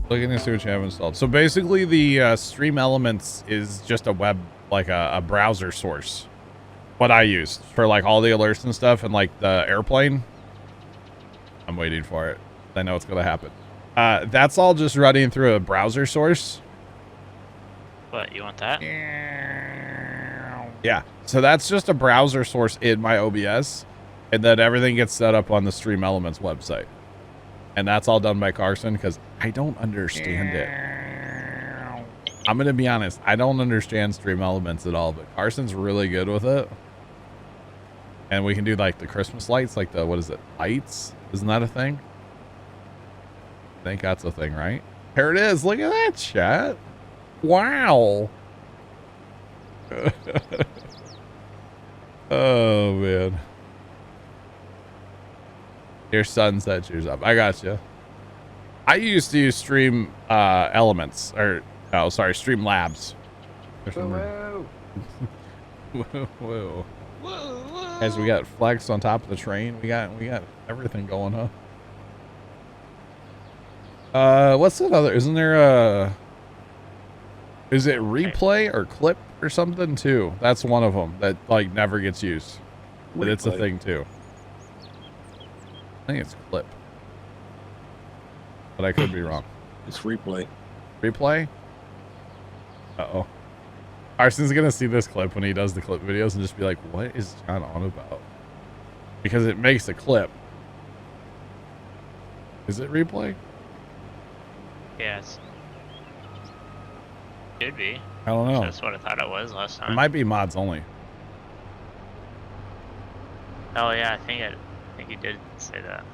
Looking to see what you have installed. So basically the Stream Elements is just a web, like a browser source. What I use for like all the alerts and stuff and like the airplane. I'm waiting for it. I know it's going to happen. That's all just running through a browser source. What, you want that? Yeah. So that's just a browser source in my OBS. And then everything gets set up on the Stream Elements website. And that's all done by Carson because I don't understand it. I'm going to be honest. I don't understand Stream Elements at all, but Carson's really good with it. And we can do like the Christmas lights, like the, what is it? Lights? Isn't that a thing? I think that's a thing, right? Here it is. Look at that, chat. Wow. Oh, man. Your sunset yours up. I got you. I used to use Stream Elements, or oh, sorry, Stream Labs. Whoa, whoa. Whoa. As we got Flex on top of the train, we got everything going, huh? What's that other? Isn't there a? Is it replay or clip or something too? That's one of them that like never gets used, but it's a thing too. I think it's clip, but I could be wrong. It's replay. Replay? Uh-oh. Carson's gonna see this clip when he does the clip videos and just be like, what is John on about? Because it makes a clip. Is it replay? Yes. Should be. I don't know. That's what I thought it was last time. It might be mods only. Oh yeah, I think you did say that.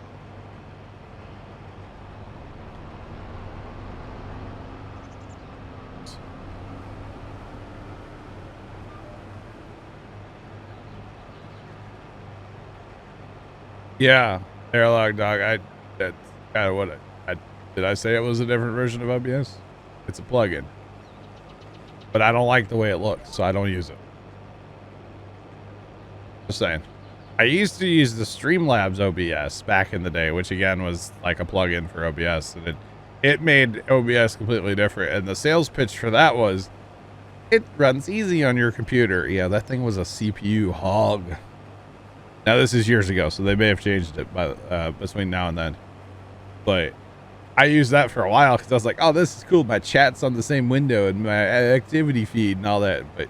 Yeah, Airlock Dog. That's kind of what did I say it was a different version of OBS? It's a plugin. But I don't like the way it looks, so I don't use it. Just saying. I used to use the Streamlabs OBS back in the day, which again was like a plugin for OBS, and it made OBS completely different. And the sales pitch for that was, it runs easy on your computer. Yeah, that thing was a CPU hog. Now this is years ago, so they may have changed it by between now and then. But I used that for a while because I was like, oh, this is cool. My chat's on the same window and my activity feed and all that. But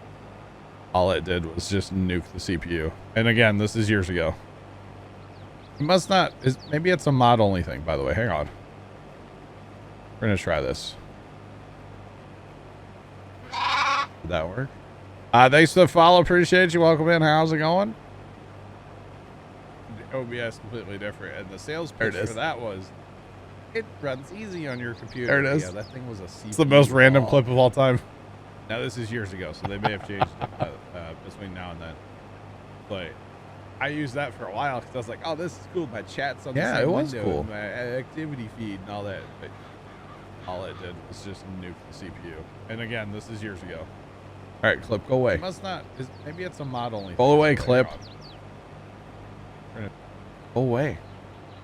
all it did was just nuke the CPU. And again, this is years ago. It must not. Maybe it's a mod only thing, by the way. Hang on. We're going to try this. Did that work? Thanks for the follow. Appreciate you. Welcome in. How's it going? OBS completely different. And the sales pitch for that was, it runs easy on your computer. There it is. Yeah, that thing was a CPU. It's the most random clip of all time. Now this is years ago, so they may have changed it between now and then. But I used that for a while because I was like, oh, this is cool. My chat's on the same window, cool. And my activity feed and all that. But all it did was just nuke the CPU. And again, this is years ago. All right, clip, go away. It must not. Maybe it's a mod only. Go away, clip. Go away.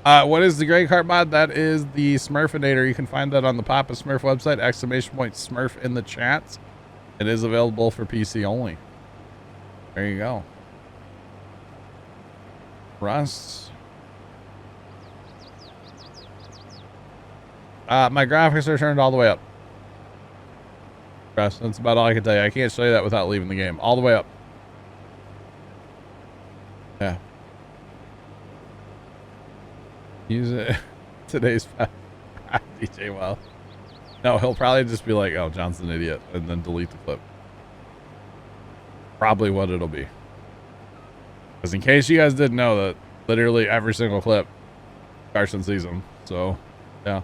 What is the Grey Cart mod? That is the Smurfinator. You can find that on the Papa Smurf website. ! Smurf in the chat. It is available for PC only. There you go. Rust. My graphics are turned all the way up. Rust, that's about all I can tell you. I can't show you that without leaving the game. All the way up. Yeah. Use it. Today's DJ Well. No, he'll probably just be like, oh, John's an idiot, and then delete the clip. Probably what it'll be. Because in case you guys didn't know that literally every single clip, Carson sees them. So, yeah.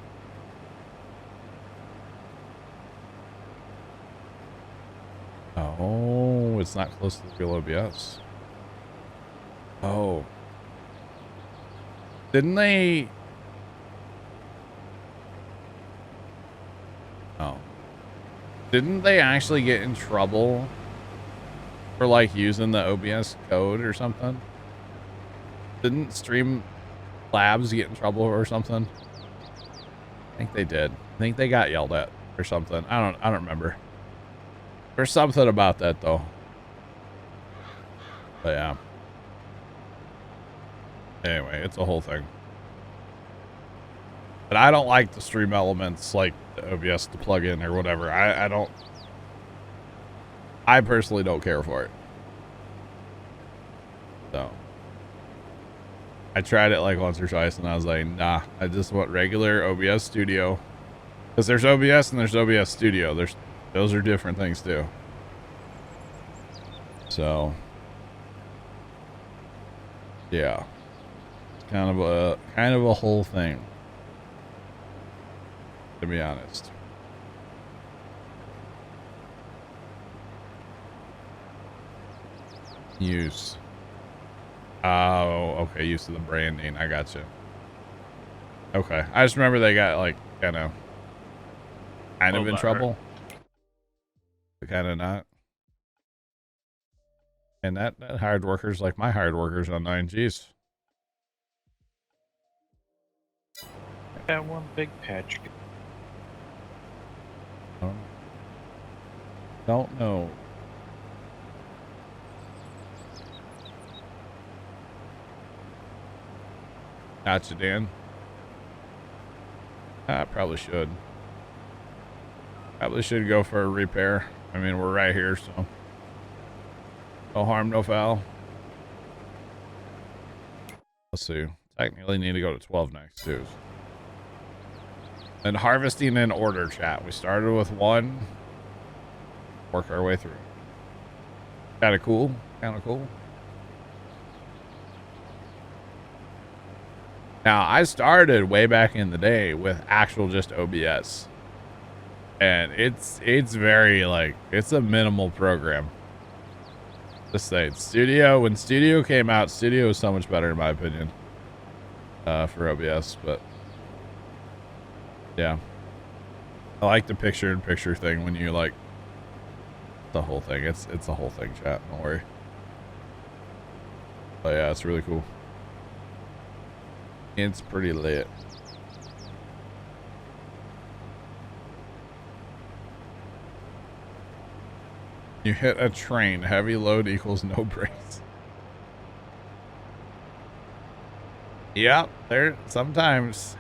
Oh, it's not close to the real OBS. Oh. Didn't they... Oh. Didn't they actually get in trouble for like using the OBS code or something? Didn't Stream Labs get in trouble or something? I think they did. I think they got yelled at or something. I don't remember. There's something about that though. But yeah. Anyway, it's a whole thing. But I don't like the stream elements like the OBS to plug in or whatever. I personally don't care for it. So I tried it like once or twice and I was like, nah, I just want regular OBS Studio. Because there's OBS and there's OBS Studio. Those are different things too. So yeah. It's kind of a whole thing, to be honest. Use. Oh, okay. Use of the branding. I got you. Okay. I just remember they got like kind of in trouble, but kind of not. And that hired workers like my hired workers on 9Gs. Got one big patch. Don't know. Gotcha, Dan. I probably should. Probably should go for a repair. I mean, we're right here, so no harm, no foul. Let's see. Technically need to go to 12 next, too. And harvesting in order, chat. We started with 1. Work our way through. Kind of cool. Kind of cool. Now, I started way back in the day with actual just OBS. And it's very, like, it's a minimal program. Just saying. Studio, when Studio came out, Studio was so much better in my opinion. For OBS, but yeah. I like the picture-in-picture thing when you, like, the whole thing. It's the whole thing, chat. Don't worry. But yeah, it's really cool. It's pretty lit. You hit a train. Heavy load equals no brakes. Yep, there sometimes.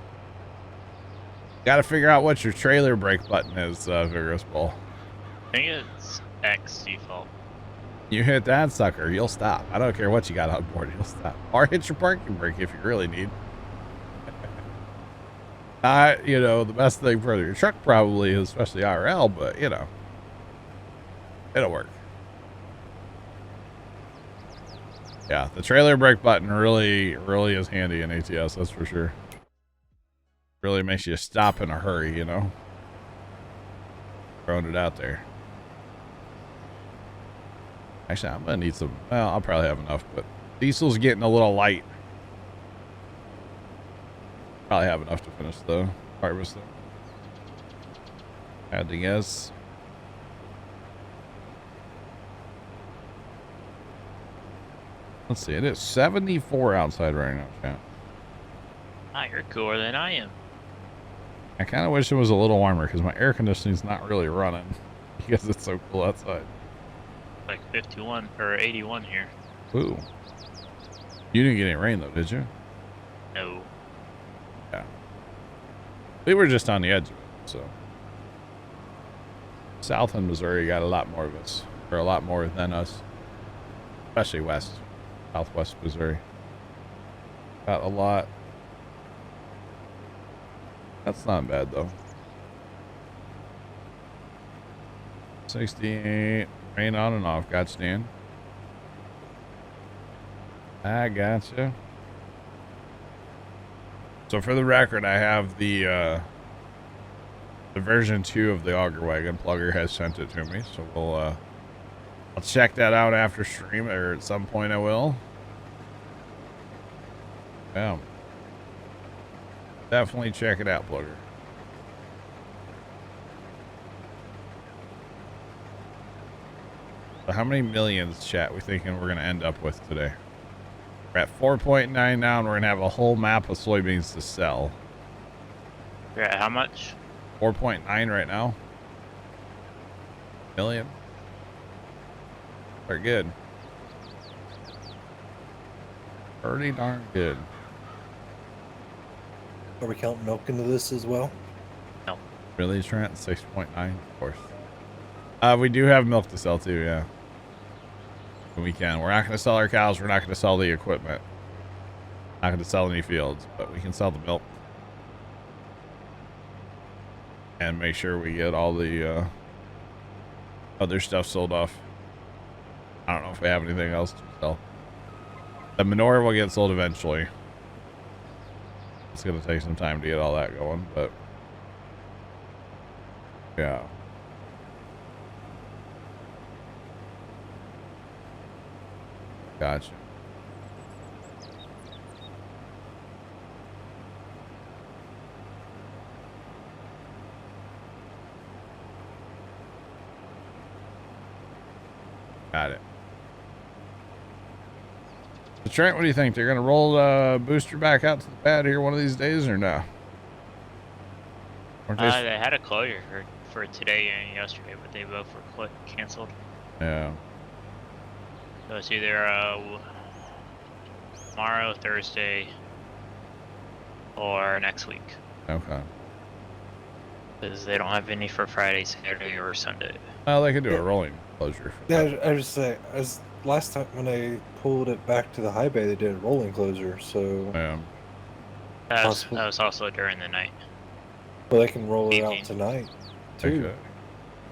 Got to figure out what your trailer brake button is, Vigorous Bull. I think it's X default. You hit that sucker, you'll stop. I don't care what you got on board, you'll stop. Or hit your parking brake if you really need. You know, the best thing for your truck probably is, especially IRL, but you know, it'll work. Yeah, the trailer brake button really is handy in ATS, that's for sure. Really makes you stop in a hurry, you know. Throwing it out there. Actually, I'm gonna need some. Well, I'll probably have enough, but diesel's getting a little light. Probably have enough to finish the harvest though. Had to guess. Let's see, it is 74 outside right now, chat. Ah, you're cooler than I am. I kind of wish it was a little warmer because my air conditioning's not really running because it's so cool outside. Like 51 or 81 here. Ooh. You didn't get any rain though, did you? No. Yeah. We were just on the edge of it, so. South in Missouri got a lot more of us, or a lot more than us. Especially west, southwest Missouri. Got a lot. That's not bad though. 68, rain on and off. Gotcha, Dan. I gotcha. So for the record, I have the version 2 of the auger wagon. Plugger has sent it to me, so we'll I'll check that out after stream, or at some point I will. Yeah. Definitely check it out, Plugger. So how many millions, chat, we thinking we're going to end up with today? We're at 4.9 now, and we're going to have a whole map of soybeans to sell. You're at how much? 4.9 right now. Million. They're good. Pretty darn good. Are we counting milk into this as well? No. Really, Trent? 6.9, of course. We do have milk to sell too, yeah. We can. We're not going to sell our cows. We're not going to sell the equipment. Not going to sell any fields, but we can sell the milk. And make sure we get all the other stuff sold off. I don't know if we have anything else to sell. The manure will get sold eventually. It's going to take some time to get all that going, but yeah. Gotcha. Got it. So Trent, what do you think? They're going to roll the booster back out to the pad here one of these days or no? They had a closure for today and yesterday, but they both were canceled. Yeah. So it's either tomorrow, Thursday, or next week. Okay. Because they don't have any for Friday, Saturday, or Sunday. Well, they could do a rolling closure. Yeah, I just say, as last time when I pulled it back to the high bay, they did a rolling closure, so Yeah. That was also during the night. well, they can roll it Evening. out tonight They too, could.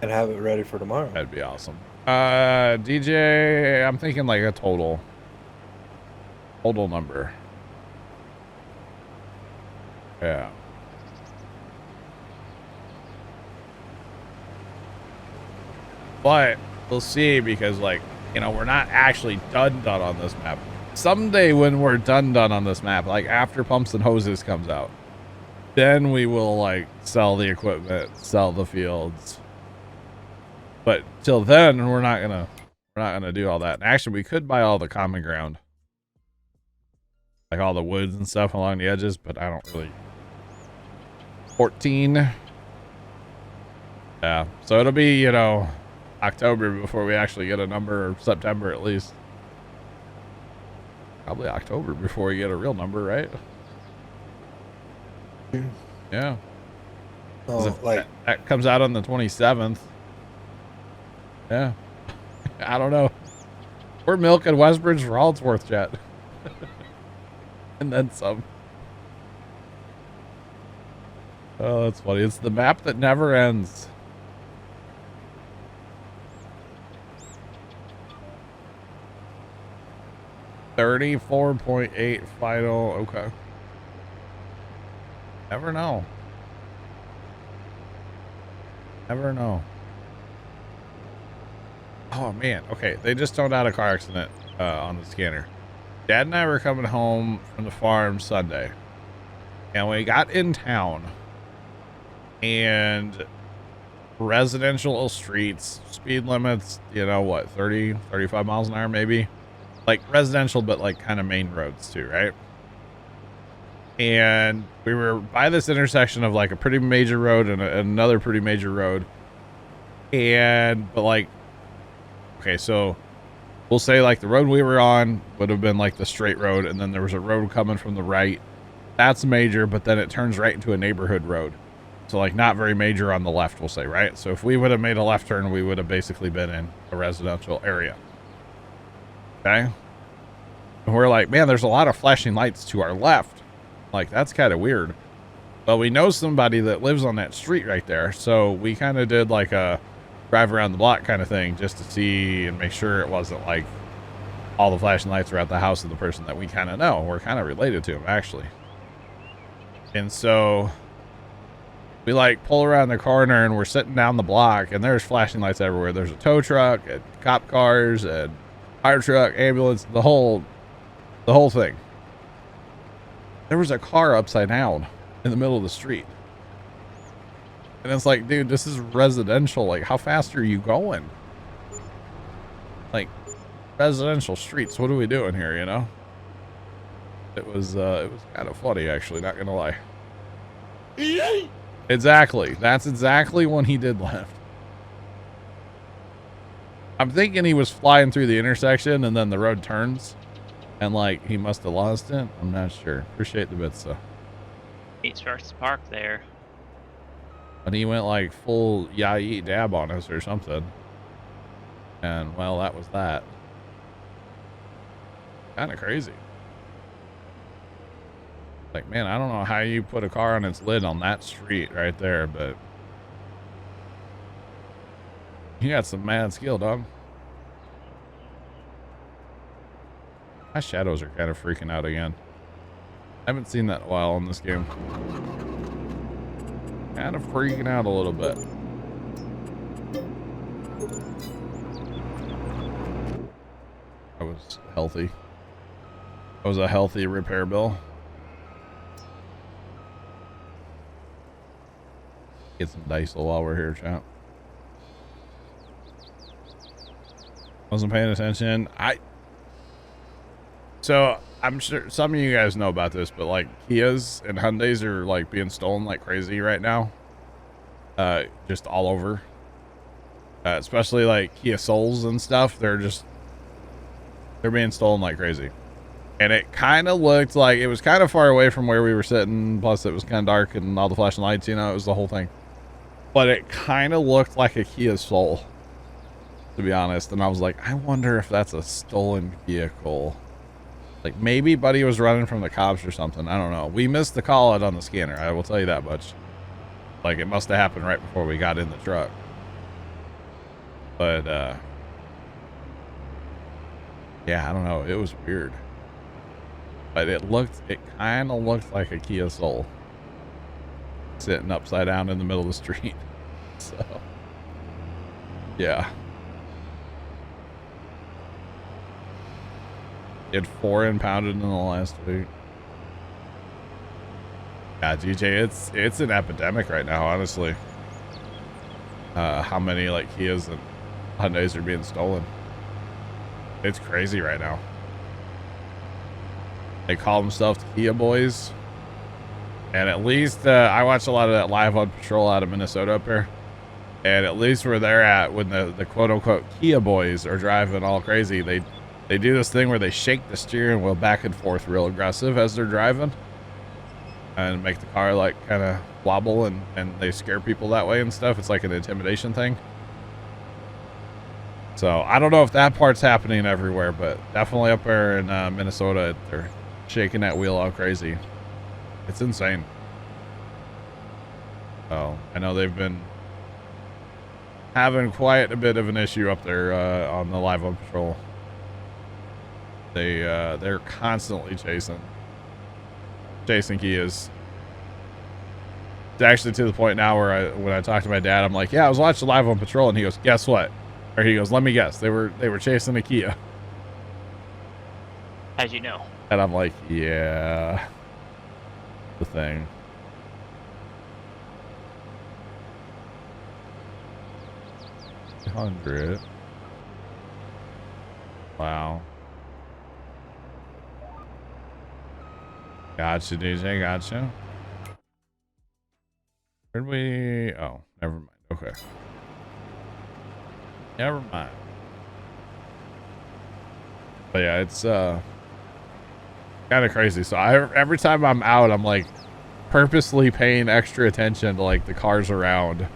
and have it ready for tomorrow. That'd be awesome. DJ, I'm thinking like a total number. Yeah. But we'll see, because like, you know, we're not actually done on this map. Someday when we're done on this map, like after Pumps and Hoses comes out, then we will like sell the equipment, sell the fields. But till then, we're not gonna do all that. And actually, we could buy all the common ground, like all the woods and stuff along the edges, but I don't really. 14. Yeah, so it'll be, you know, October before we actually get a number, or September at least. Probably October before we get a real number, right? Yeah. Oh, like that comes out on the 27th. Yeah. I don't know. We're milking Westbridge for all it's worth, chat. And then some. Oh, that's funny. It's the map that never ends. $34.8 final. Okay. Never know. Never know. Oh man. Okay. They just toned out a car accident on the scanner. Dad and I were coming home from the farm Sunday, and we got in town, and residential streets, speed limits, you know what, 30, 35 miles an hour maybe, like residential, but like kind of main roads too, right? And we were by this intersection of like a pretty major road and another pretty major road, but like, okay, so we'll say like the road we were on would have been like the straight road, and then there was a road coming from the right. That's major, but then it turns right into a neighborhood road. So like not very major on the left, we'll say, right? So if we would have made a left turn, we would have basically been in a residential area. Okay? And we're like, man, there's a lot of flashing lights to our left. Like, that's kind of weird. Well, we know somebody that lives on that street right there. So we kind of did like a drive around the block kind of thing just to see and make sure it wasn't like all the flashing lights are at the house of the person that we kind of know. We're kind of related to him, actually. And so we like pull around the corner and we're sitting down the block and there's flashing lights everywhere. There's a tow truck and cop cars and fire truck, ambulance, the whole thing. There was a car upside down in the middle of the street. And it's like, dude, this is residential. Like, how fast are you going? Like, residential streets. What are we doing here, you know? It was kind of funny, actually, not gonna lie. Exactly. That's exactly when he did left. I'm thinking he was flying through the intersection and then the road turns. And like, he must have lost it. I'm not sure. Appreciate the bits though. He starts to park there. And he went like full yai dab on us or something. And well, that was that. Kind of crazy. Like, man, I don't know how you put a car on its lid on that street right there, but you got some mad skill, dog. My shadows are kind of freaking out again. I haven't seen that in a while in this game. Kind of freaking out a little bit. I was healthy. That was a healthy repair bill. Get some diesel while we're here, chat. Wasn't paying attention. So I'm sure some of you guys know about this, but like Kias and Hyundais are like being stolen like crazy right now. Just all over. Especially like Kia Souls and stuff. They're being stolen like crazy. And it kind of looked like it was kind of far away from where we were sitting. Plus it was kind of dark and all the flashing lights, you know, it was the whole thing. But it kind of looked like a Kia Soul, to be honest. And I was like, I wonder if that's a stolen vehicle. Like maybe Buddy was running from the cops or something. I don't know. We missed the call out on the scanner. I will tell you that much. Like it must have happened right before we got in the truck. But, yeah, I don't know. It was weird. But it kind of looked like a Kia Soul. Sitting upside down in the middle of the street. So, yeah. It 4 impounded in the last week. Yeah, GJ, it's an epidemic right now, honestly. How many like Kias and Hyundais are being stolen. It's crazy right now. They call themselves Kia boys. And at least I watch a lot of that live on patrol out of Minnesota up here. And at least where they're at, when the quote-unquote Kia boys are driving all crazy, they do this thing where they shake the steering wheel back and forth real aggressive as they're driving. And make the car like kind of wobble and they scare people that way and stuff. It's like an intimidation thing. So I don't know if that part's happening everywhere, but definitely up there in Minnesota, they're shaking that wheel all crazy. It's insane. So I know they've been having quite a bit of an issue up there on the live on patrol. They're constantly chasing Kias. It's actually to the point now where when I talk to my dad, I'm like, yeah, I was watching live on patrol, and he goes, guess what? Or he goes, let me guess. They were chasing a Kia. How'd you know? And I'm like, yeah, the thing. $100. Wow. Gotcha, DJ. Gotcha. Where'd we? Oh, never mind. Okay. Never mind. But yeah, it's kind of crazy. So every time I'm out, I'm like purposely paying extra attention to like the cars around.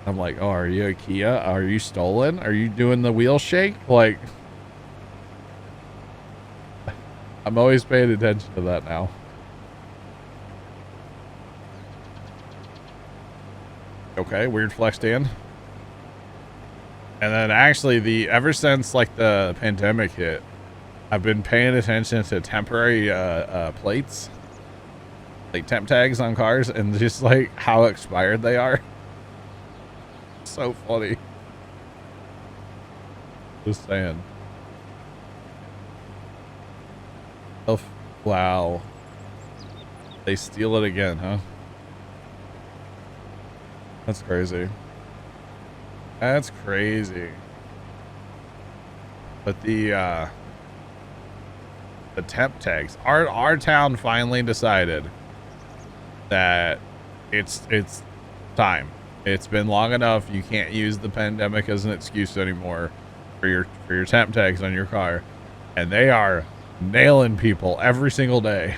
I'm like, oh, are you a Kia? Are you stolen? Are you doing the wheel shake? Like, I'm always paying attention to that now. Okay, weird flex stand. And then actually ever since like the pandemic hit, I've been paying attention to temporary plates, like temp tags on cars, and just like how expired they are. So funny. Just saying. Oh, wow. They steal it again, huh? That's crazy. That's crazy. But the temp tags. Our town finally decided that it's time. It's been long enough. You can't use the pandemic as an excuse anymore for your temp tags on your car, and they are nailing people every single day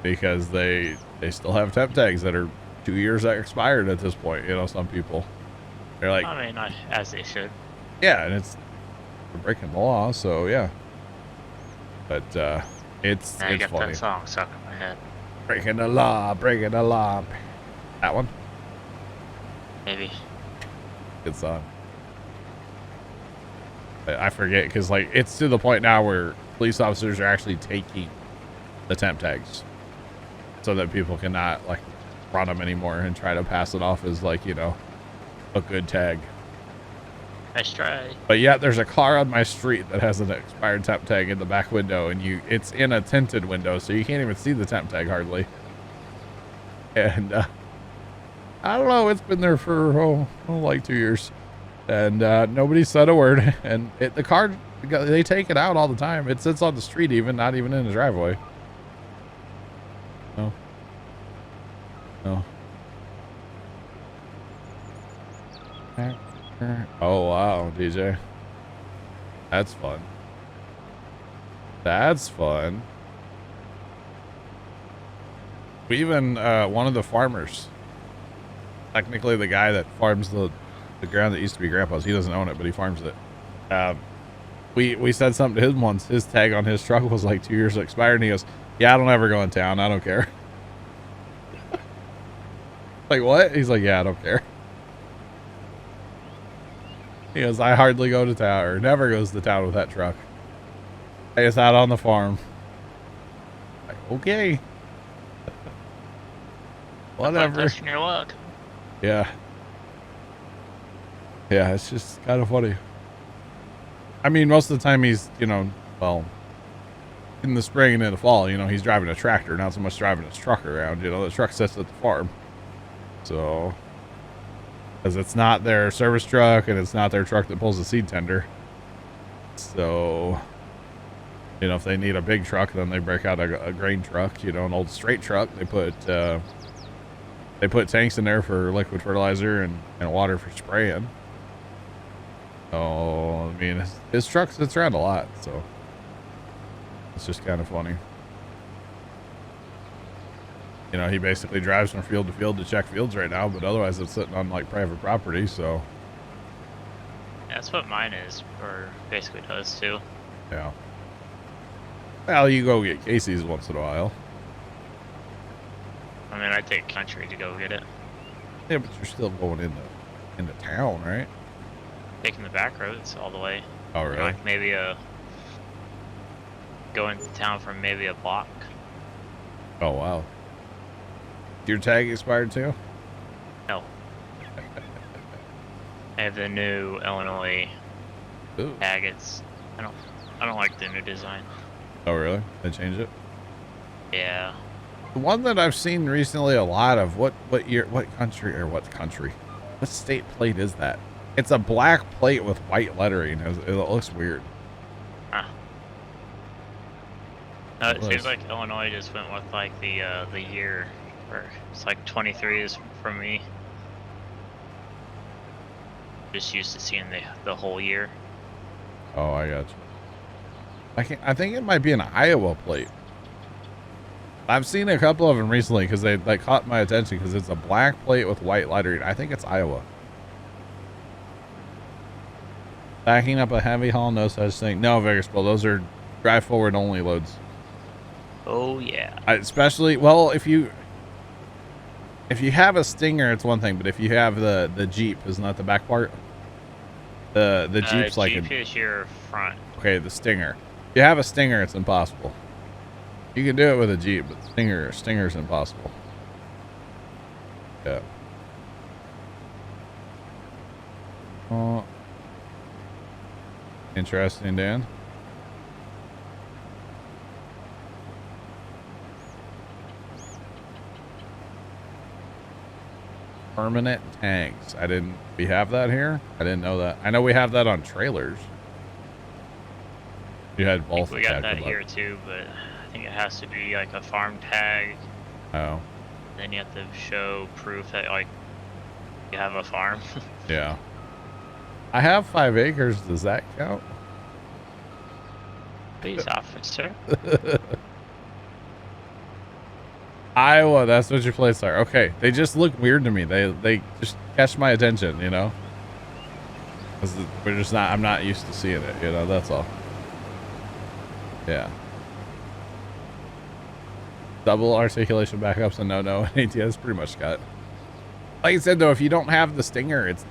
because they still have temp tags that are 2 years expired at this point. You know, some people, they're like, I mean, not as they should. yeah, and it's they're breaking the law, so yeah. But it's Now you got funny. that song stuck in my head. Breaking the law, breaking the law. That one, Maybe. good song. I forget because like it's to the point now where police officers are actually taking the temp tags so that people cannot like run them anymore and try to pass it off as like, you know, a good tag. Nice try. But yet there's a car on my street that has an expired temp tag in the back window, and it's in a tinted window, so you can't even see the temp tag hardly. And I don't know, it's been there for like 2 years, and nobody said a word. And the car, they take it out all the time. It sits on the street, even not even in the driveway. No. Oh wow, DJ, that's fun. That's fun. We even one of the farmers, technically the guy that farms the ground that used to be Grandpa's, he doesn't own it, but he farms it. We said something to him once. His tag on his truck was like 2 years expired, and he goes, "Yeah, I don't ever go in town. I don't care." Like, what? He's like, "Yeah, I don't care." He goes, "I hardly go to town, or never goes to town with that truck. I just out on the farm." Like, okay. Whatever. That's your luck. Yeah. Yeah, it's just kind of funny. I mean, most of the time he's, you know, well, in the spring and in the fall, you know, he's driving a tractor, not so much driving his truck around. You know, the truck sits at the farm. So, because it's not their service truck and it's not their truck that pulls the seed tender. So, you know, if they need a big truck, then they break out a grain truck, you know, an old straight truck. They put tanks in there for liquid fertilizer and water for spraying. Oh, I mean, his truck sits around a lot, so it's just kind of funny. You know, he basically drives from field to field to check fields right now, but otherwise it's sitting on like private property, so. That's what mine is, or basically does too. Yeah. Well, you go get Casey's once in a while. I mean, I take country to go get it. Yeah, but you're still going into town, right? Taking the back roads all the way. Oh, really? Like maybe go into town for maybe a block. Oh, wow. Your tag expired too? No. I have the new Illinois Ooh. tag. I don't like the new design. Oh, really? They changed it? Yeah. The one that I've seen recently a lot of, what state plate is that? It's a black plate with white lettering. It looks weird. Huh. No, it It seems was. like Illinois just went with like the year, or it's like 23 is for me. Just used to seeing the whole year. Oh, I got you. I think it might be an Iowa plate. I've seen a couple of them recently because they caught my attention because it's a black plate with white lettering. I think it's Iowa. Backing up a heavy haul, no such thing. No, Vegasville, those are drive forward only loads. Oh yeah. Especially, well, if you have a Stinger, it's one thing, but if you have the Jeep, isn't that the back part? The Jeep's like Jeep is your front. okay, the Stinger. If you have a Stinger, it's impossible. You can do it with a Jeep, but Stinger's impossible. Yeah. Oh. Interesting, Dan. Permanent tanks. We have that here? I didn't know that. I know we have that on trailers. You had both. We got that here too, but I think it has to be like a farm tag. Oh. Then you have to show proof that like you have a farm. Yeah. I have 5 acres. Does that count? Please, officer. Iowa, that's what your plates are. Okay, they just look weird to me. They just catch my attention, you know? 'Cause we're just not, I'm not used to seeing it, you know, that's all. Yeah. Double articulation backups and no and ATS pretty much got. Like I said though, if you don't have the Stinger, it's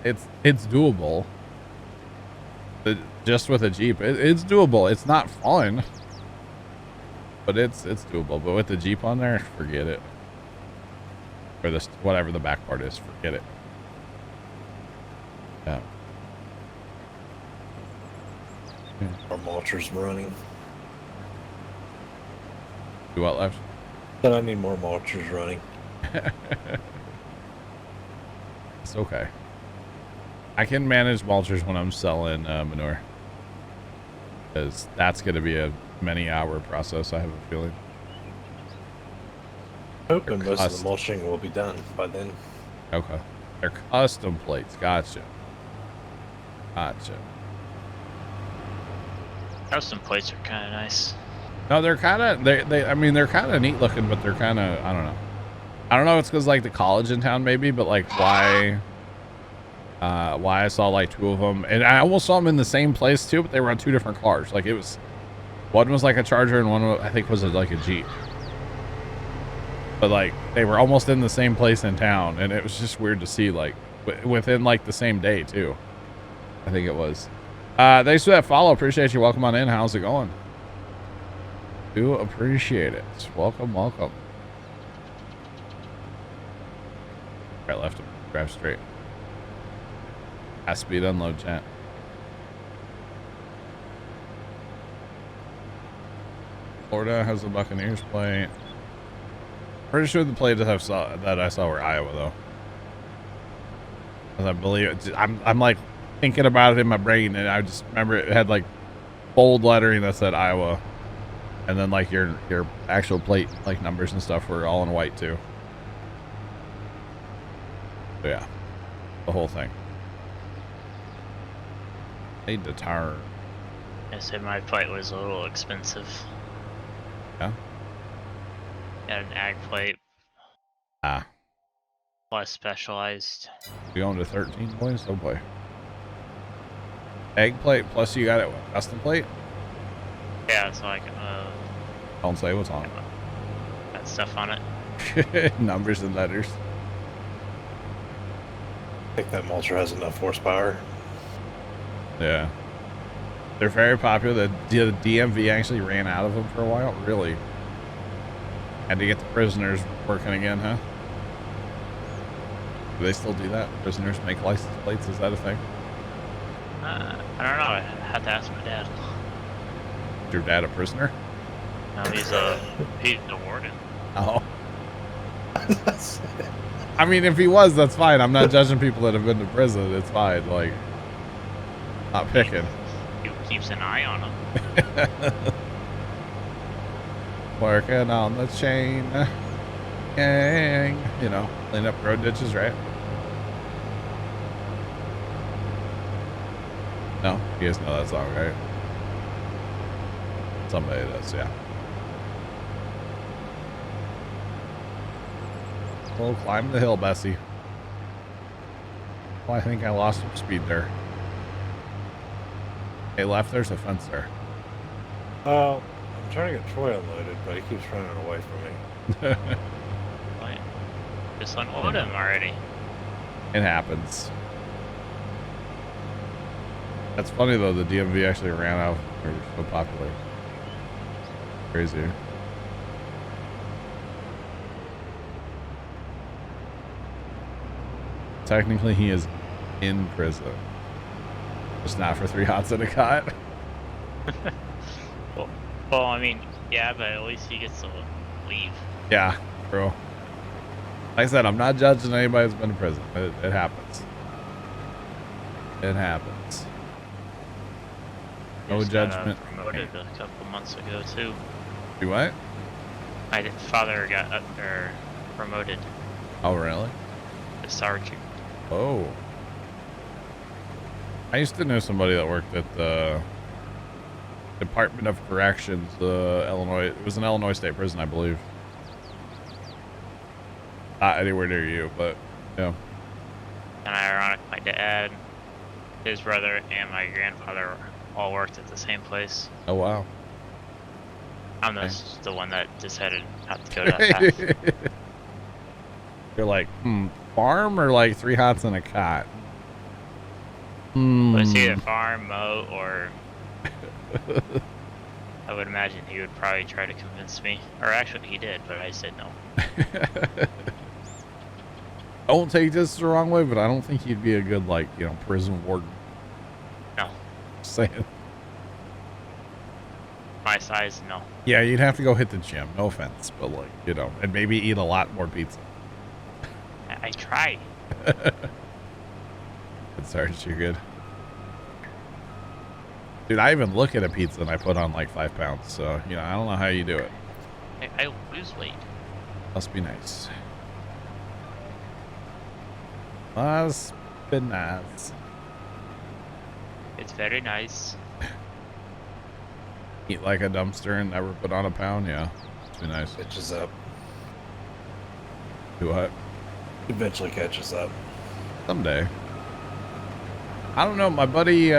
doable. Just with a Jeep, it's doable. It's not fun, but it's doable. But with the Jeep on there, forget it. Or this, whatever the back part is, forget it. Yeah. Our mulchers running. Do what left? Then I need more mulchers running. It's okay. I can manage mulchers when I'm selling manure. Because that's going to be a many-hour process, I have a feeling. Hoping most of the mulching will be done by then. Okay. They're custom plates. Gotcha. Gotcha. Custom plates are kind of nice. No, they're kind of, I mean, they're kind of neat looking, but they're kind of, I don't know. I don't know if it's because, like, the college in town, maybe, but, like, why I saw, like, 2 of them. And I almost saw them in the same place, too, but they were on 2 different cars. Like, it was, one was, like, a Charger, and one, I think, was, like, a Jeep. But, like, they were almost in the same place in town, and it was just weird to see, like, within, like, the same day, too. I think it was. Thanks for that follow. Appreciate you. Welcome on in. How's it going? Do appreciate it. Welcome, welcome. Right, left, drive straight. High speed unload, chat. Florida has a Buccaneers plate. Pretty sure the plate that I saw were Iowa though. Because I believe I'm like thinking about it in my brain, and I just remember it had like bold lettering that said Iowa, and then like your actual plate like numbers and stuff were all in white too. So yeah, the whole thing. Need to turn. I said my plate was a little expensive. Yeah. Got an ag plate. Ah. Plus specialized. You going to 13 boys? Oh boy. Egg plate plus you got it what, custom plate? Yeah, it's like Don't say what's on got stuff on it. it. Numbers and letters. I think that mulcher has enough horsepower. Yeah. They're very popular. The DMV actually ran out of them for a while. Really? Had to get the prisoners working again, huh? Do they still do that? Prisoners make license plates? Is that a thing? I don't know. I have to ask my dad. Is your dad a prisoner? No, he's a warden. Oh. I mean, if he was, that's fine. I'm not judging people that have been to prison. It's fine. Like, not picking. He keeps an eye on them. Working on the chain gang. You know, clean up road ditches, right? No? You guys know that song, right? Somebody does, yeah. We'll climb the hill, Bessie. Well, I think I lost some speed there. Hey, left, there's a fence there. I'm trying to get Troy unloaded, but he keeps running away from me. Like, just unload him already. It happens. That's funny though, the DMV actually ran out. They were so popular. Crazy. Technically, he is in prison. Just not for 3 hots and a cot. Well, I mean, yeah, but at least he gets to leave. Yeah, bro. Like I said, I'm not judging anybody who's been to prison. It happens. It happens. No Just judgment. Got promoted a couple months ago too. Do what? My father got promoted Oh, really? to sergeant. Oh. I used to know somebody that worked at the Department of Corrections, Illinois. It was an Illinois State Prison, I believe. Not anywhere near you, but yeah. And ironic, my dad, his brother, and my grandfather all worked at the same place. Oh, wow. I'm the one that decided not to go that path. You're like, farm or like 3 hots and a cot? But it's either farm, mow, or I would imagine he would probably try to convince me. Or actually, he did, but I said no. Don't take this the wrong way, but I don't think he'd be a good, like, prison warden. No. Just saying. My size, no. Yeah, you'd have to go hit the gym. No offense, but like, and maybe eat a lot more pizza. I try. Good, Sarge, you're good. Dude, I even look at a pizza and I put on like 5 pounds. So, I don't know how you do it. I lose weight. Must be nice. Must be nice. It's very nice. Eat like a dumpster and never put on a pound. Yeah, must be nice. Catches up. Do what? Eventually catches up. Someday. I don't know. My buddy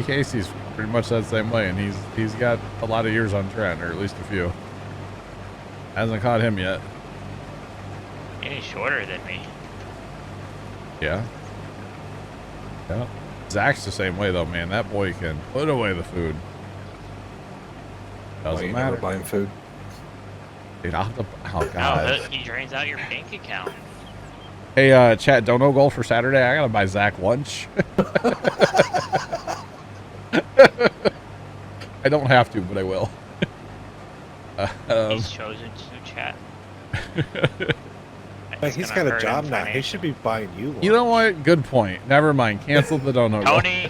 Casey's pretty much that same way, and he's got a lot of years on Trent, or at least a few. Hasn't caught him yet. He's shorter than me. Yeah. Yeah. Zach's the same way though, man. That boy can put away the food. Doesn't Like, matter. never buying food. Dude, oh No, god. he drains out your bank account. Hey, chat, dono goal for Saturday. I gotta buy Zach lunch. I don't have to, but I will. He's chosen to chat. Like, he's got a job now. He should be buying you lunch. You know what? Good point. Never mind. Cancel the dono goal. Tony!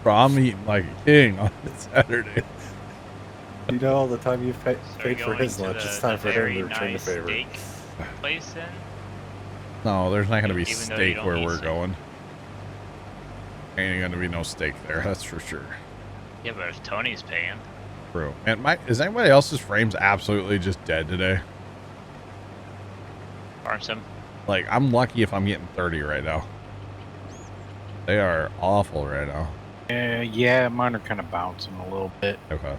Bro, I'm eating like a king on Saturday. You know all the time you've paid for going his to lunch. the- It's time the for him very to return the nice favor. steak place in? No, there's not gonna be Even though you steak don't where need we're steak. going. Ain't gonna be no steak there, that's for sure. Yeah, but if Tony's paying. True. And is anybody else's frames absolutely just dead today? Farm some. Like, I'm lucky if I'm getting 30 right now. They are awful right now. Yeah, mine are kind of bouncing a little bit. Okay.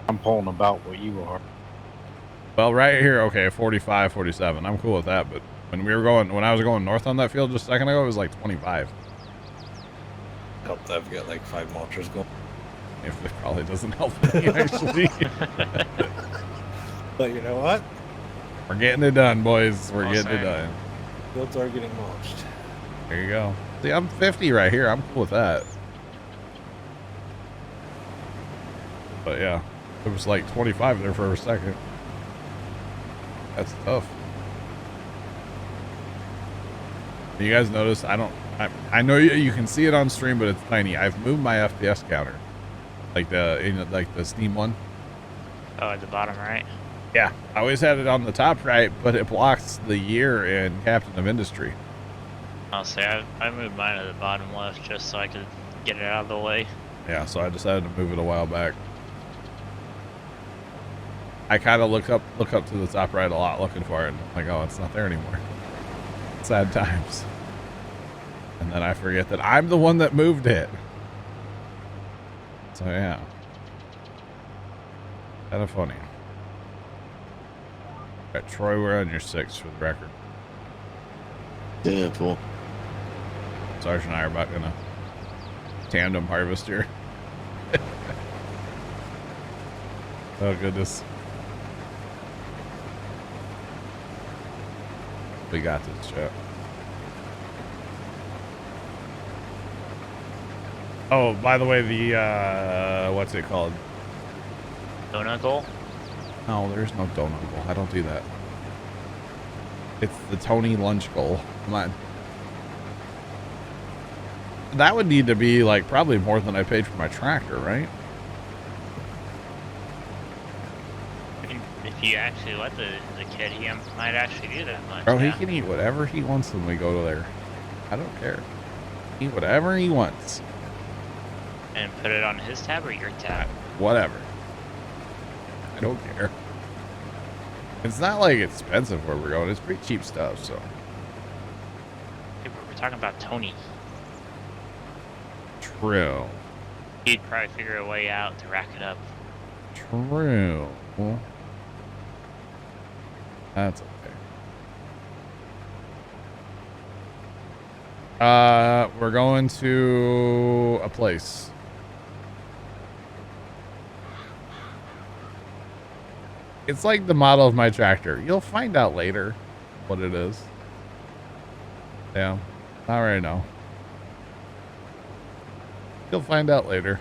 I'm pulling about what you are. Well, right here, okay, 45, 47. I'm cool with that, but when I was going north on that field just a second ago, it was like 25. Helped I've got like 5 mulchers going. If it probably doesn't help me, actually. But you know what? We're getting it done, boys. We're All getting it same. done. Fields are getting mulched. There you go. See, I'm 50 right here. I'm cool with that. But yeah, it was like 25 there for a second. That's tough. You guys notice? I know you can see it on stream, but it's tiny. I've moved my FPS counter, like the Steam one. Oh, at the bottom right. Yeah, I always had it on the top right, but it blocks the year in Captain of Industry. I'll say I moved mine to the bottom left just so I could get it out of the way. Yeah, so I decided to move it a while back. I kind of look up to the top right a lot looking for it, and I'm like, oh, it's not there anymore. Sad times. And then I forget that I'm the one that moved it. So yeah. Kind of funny. Alright, Troy, we're on your 6 for the record. Yeah, cool. Sarge and I are about gonna tandem harvest here. Oh goodness. We got this, chat. Oh, by the way, the what's it called? Donut goal? No, there's no donut goal. I don't do that. It's the Tony lunch goal. Come on. That would need to be like probably more than I paid for my tractor, right? If you actually let the kid, he might actually do that much. Bro, yeah? he can eat whatever he wants when we go there. I don't care. Eat whatever he wants. And put it on his tab or your tab? Whatever. I don't care. It's not like expensive where we're going. It's pretty cheap stuff, so. Hey, but we're talking about Tony. True. He'd probably figure a way out to rack it up. True. That's okay. We're going to a place. It's like the model of my tractor. You'll find out later what it is. Yeah, not right now. You'll find out later.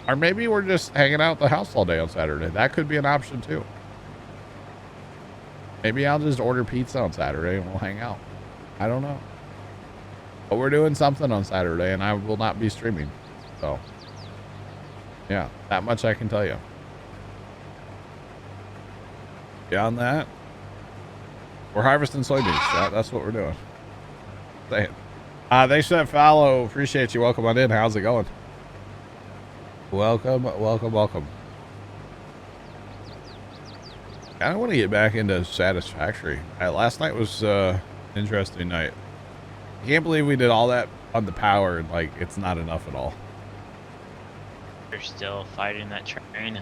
Or maybe we're just hanging out at the house all day on Saturday. That could be an option too. Maybe I'll just order pizza on Saturday and we'll hang out. I don't know. But we're doing something on Saturday and I will not be streaming. So, yeah, that much I can tell you. Beyond that, we're harvesting soybeans. That's what we're doing. Saying. Thanks for that follow. Appreciate you. Welcome on in. How's it going? Welcome, welcome, welcome. I want to get back into Satisfactory. Last night was an interesting night. I can't believe we did all that on the power and like it's not enough at all. You're still fighting that train.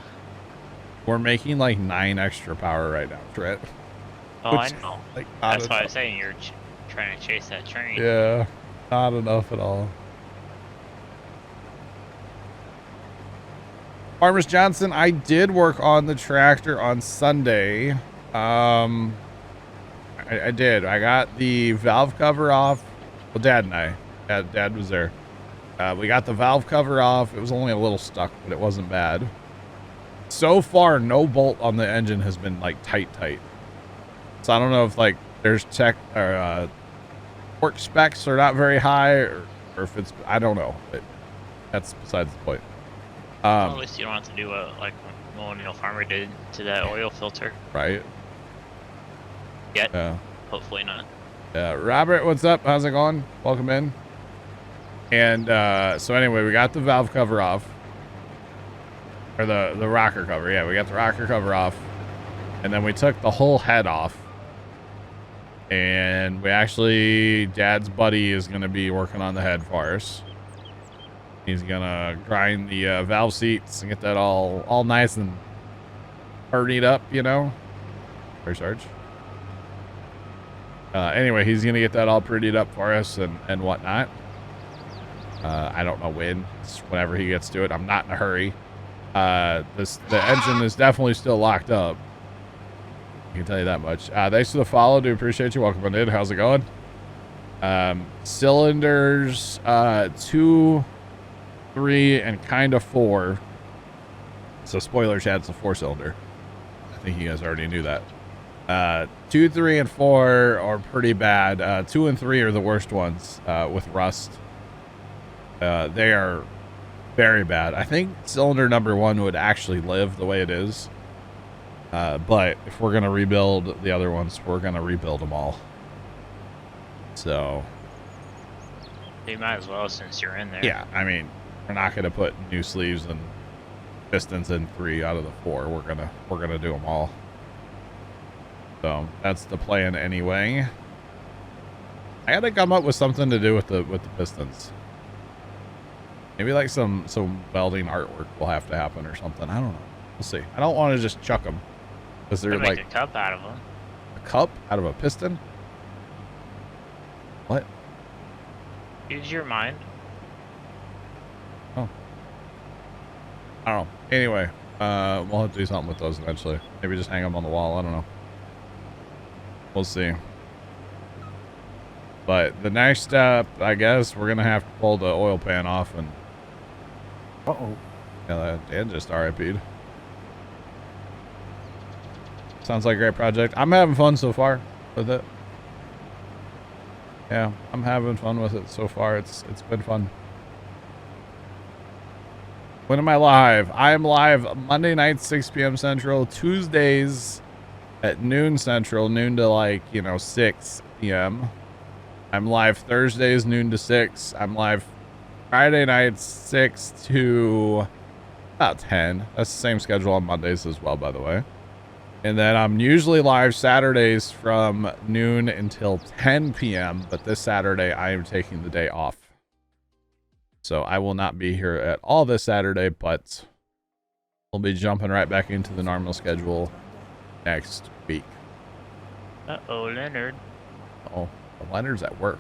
We're making like 9 extra power right now, Trent. Oh, I know. Like, that's why I was saying you're trying to chase that train. Yeah, not enough at all. Farmers Johnson, I did work on the tractor on Sunday. I did. I got the valve cover off. Well, Dad and I. Dad was there. We got the valve cover off. It was only a little stuck, but it wasn't bad. So far, no bolt on the engine has been like tight. So I don't know if like there's torque specs are not very high or if it's, I don't know. But that's besides the point. Well, at least you don't have to do what like Millennial Farmer did to that oil filter. Right. Yet. Yeah. Hopefully not. Yeah. Robert, what's up? How's it going? Welcome in. And so anyway, we got the valve cover off. Or the rocker cover. Yeah, we got the rocker cover off. And then we took the whole head off. And we actually, Dad's buddy is going to be working on the head for us. He's going to grind the valve seats and get that all nice and hurried up, you know. Where's Sarge? Anyway, he's going to get that all prettied up for us and whatnot. I don't know when. It's whenever he gets to it. I'm not in a hurry. The engine is definitely still locked up. I can tell you that much. Thanks for the follow. Do appreciate you. Welcome on in. How's it going? Cylinders 2, 3, and kind of 4. So spoiler, Chad's a 4-cylinder. I think you guys already knew that. 2, 3, and 4 are pretty bad. 2 and 3 are the worst ones with rust. They are very bad. I think cylinder number 1 would actually live the way it is. But if we're going to rebuild the other ones, we're going to rebuild them all. So. You might as well since you're in there. Yeah, I mean, we're not going to put new sleeves and pistons in 3 out of the 4. We're going to do them all. So that's the plan anyway. I got to come up with something to do with the pistons. Maybe like some welding artwork will have to happen or something. I don't know. We'll see. I don't want to just chuck them because they're make like a cup out of them. A cup out of a piston? What? Use your mind. Oh. I don't know. Anyway, we'll have to do something with those eventually. Maybe just hang them on the wall. I don't know. We'll see. But the next step, I guess, we're going to have to pull the oil pan off and... Uh-oh. Yeah, Dan just RIP'd. Sounds like a great project. I'm having fun so far with it. Yeah, I'm having fun with it so far. It's been fun. When am I live? I am live Monday nights, 6 p.m. Central, Tuesdays at noon Central, noon to like, 6 p.m. I'm live Thursdays, noon to 6. I'm live Friday nights, 6 to about 10. That's the same schedule on Mondays as well, by the way. And then I'm usually live Saturdays from noon until 10 p.m. But this Saturday, I am taking the day off. So I will not be here at all this Saturday, but we'll be jumping right back into the normal schedule next week. Uh-oh, Leonard. Oh, Leonard's at work.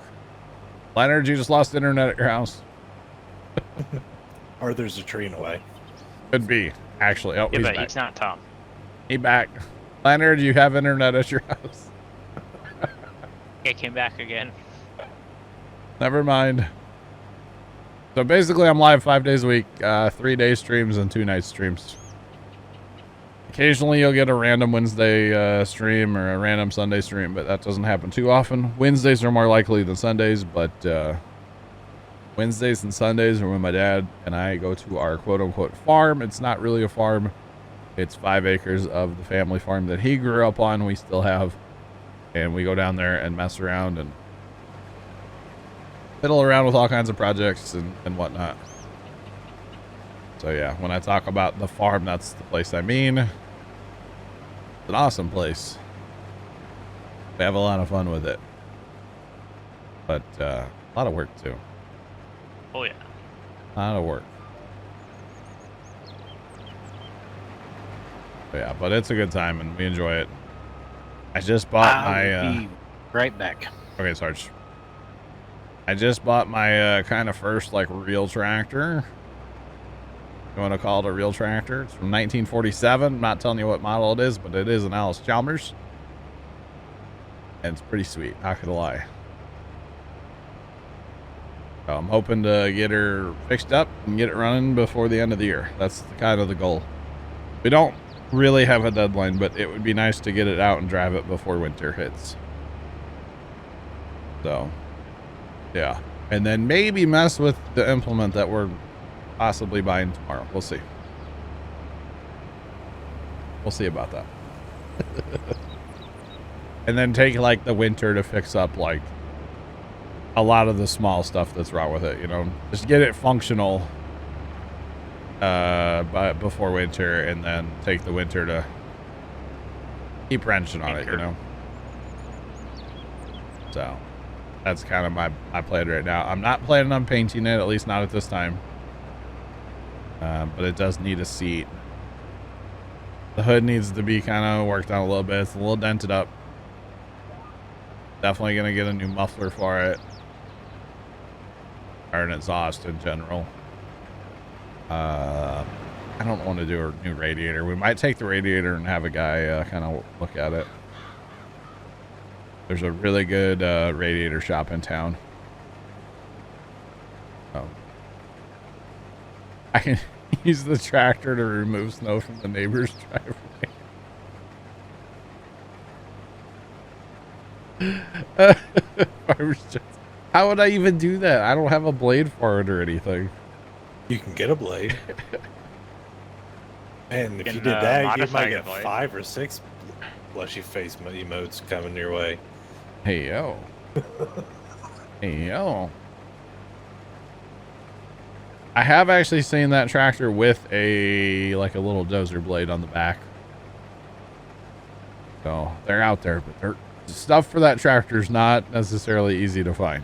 Leonard, you just lost internet at your house. Or there's a train away. Could be, actually. Oh, Yeah, he's but back. he's not Tom. He's back. Leonard, you have internet at your house. It came back again. Never mind. So basically, I'm live 5 days a week, 3-day streams and 2-night streams. Occasionally, you'll get a random Wednesday stream or a random Sunday stream, but that doesn't happen too often. Wednesdays are more likely than Sundays, but Wednesdays and Sundays are when my dad and I go to our quote-unquote farm. It's not really a farm. It's 5 acres of the family farm that he grew up on. We still have, and we go down there and mess around and fiddle around with all kinds of projects and whatnot. So yeah, when I talk about the farm, that's the place I mean. It's an awesome place. We have a lot of fun with it, but a lot of work too. Oh, yeah. A lot of work. Yeah, but it's a good time and we enjoy it. I just bought I'll be right back. Okay, Sarge. I just bought my kind of first like real tractor. You want to call it a real tractor? It's from 1947. I'm not telling you what model it is, but it is an Alice Chalmers. And it's pretty sweet, not gonna lie. So I'm hoping to get her fixed up and get it running before the end of the year. That's kind of the goal. We don't really have a deadline, but it would be nice to get it out and drive it before winter hits. So, yeah. And then maybe mess with the implement that we're possibly buying tomorrow. We'll see. We'll see about that. And then take like the winter to fix up like a lot of the small stuff that's wrong with it, just get it functional but before winter, and then take the winter to keep wrenching on it, So that's kind of my plan right now. I'm not planning on painting it, at least not at this time. But it does need a seat. The hood needs to be kind of worked on a little bit. It's a little dented up. Definitely gonna get a new muffler for it. Or an exhaust in general. I don't want to do a new radiator. We might take the radiator and have a guy kind of look at it. There's a really good radiator shop in town. Oh. I can use the tractor to remove snow from the neighbor's driveway. How would I even do that? I don't have a blade for it or anything. You can get a blade. And if You you can, did that, you modify might your get blade. 5 or 6 blushy face emotes coming your way. Hey, yo. Hey, yo. I have actually seen that tractor with a little dozer blade on the back. So they're out there, but stuff for that tractor is not necessarily easy to find.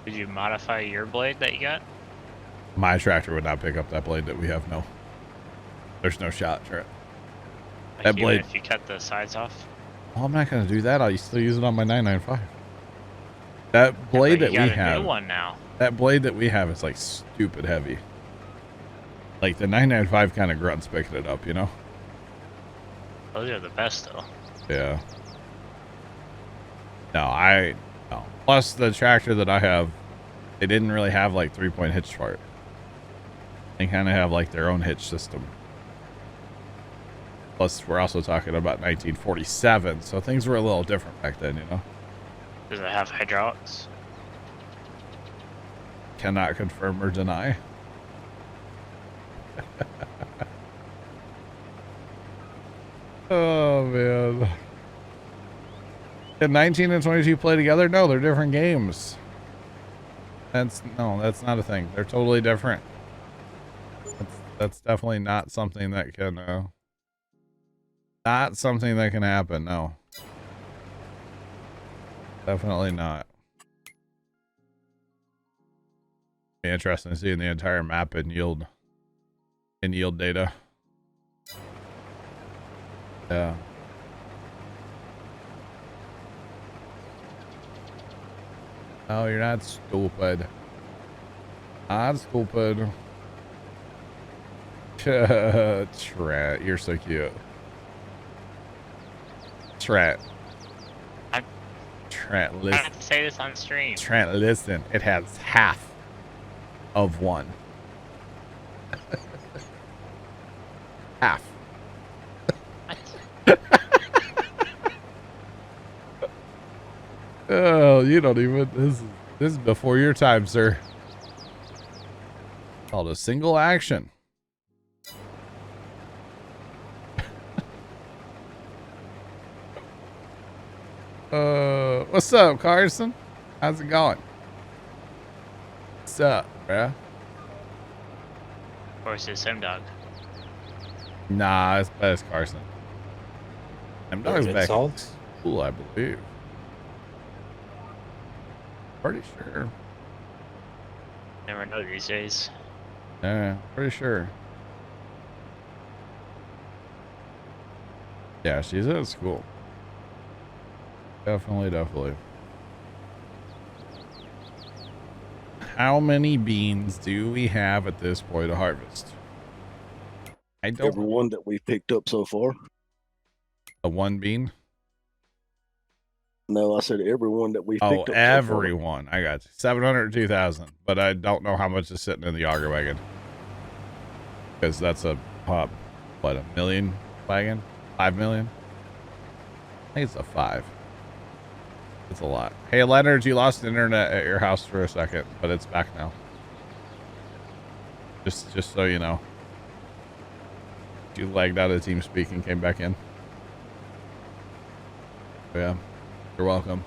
Did you modify your blade that you got? My tractor would not pick up that blade that we have. No, there's no shot for it. Like That even blade- if you cut the sides off? Well, I'm not going to do that. I'll still use it on my 995. That blade But that you we got a have. new one now. That blade that we have is like stupid heavy. Like the 995 kind of grunts picking it up, Those are the best though. Yeah. No. Plus the tractor that I have, they didn't really have like 3-point hitch for it. They kind of have like their own hitch system. Plus we're also talking about 1947, so things were a little different back then, Does it have hydraulics? Cannot confirm or deny. Oh man. Can 19 and 22 play together? No, they're different games. That's not a thing. They're totally different. That's definitely not something that can happen. No. Definitely not. Be interesting to see in the entire map in yield data. Yeah. Oh, you're not stupid. Not stupid. Trent, you're so cute. Trent, I listen. have to say this on stream. Trent, listen. It has half of one. Half. Oh, you don't even. This is before your time, sir. Called a single action. What's up, Carson? How's it going? What's up, bruh? Of course, it's him, dog. Nah, it's best Carson. I'm dog's back. Salts? Cool, I believe. Pretty sure. Never know these days. Yeah, pretty sure. Yeah, she's at school. Definitely. How many beans do we have at this point to harvest? I don't. Every one that we've picked up so far. A one bean? No, I said every one that we've Oh, picked up. everyone. I got you. 702,000. But I don't know how much is sitting in the auger wagon. Because that's a what, a million wagon? 5 million? I think it's a 5. It's a lot. Hey, Leonard, you lost internet at your house for a second, but it's back now. Just so you know. You lagged out of TeamSpeak and came back in. Yeah. You're welcome.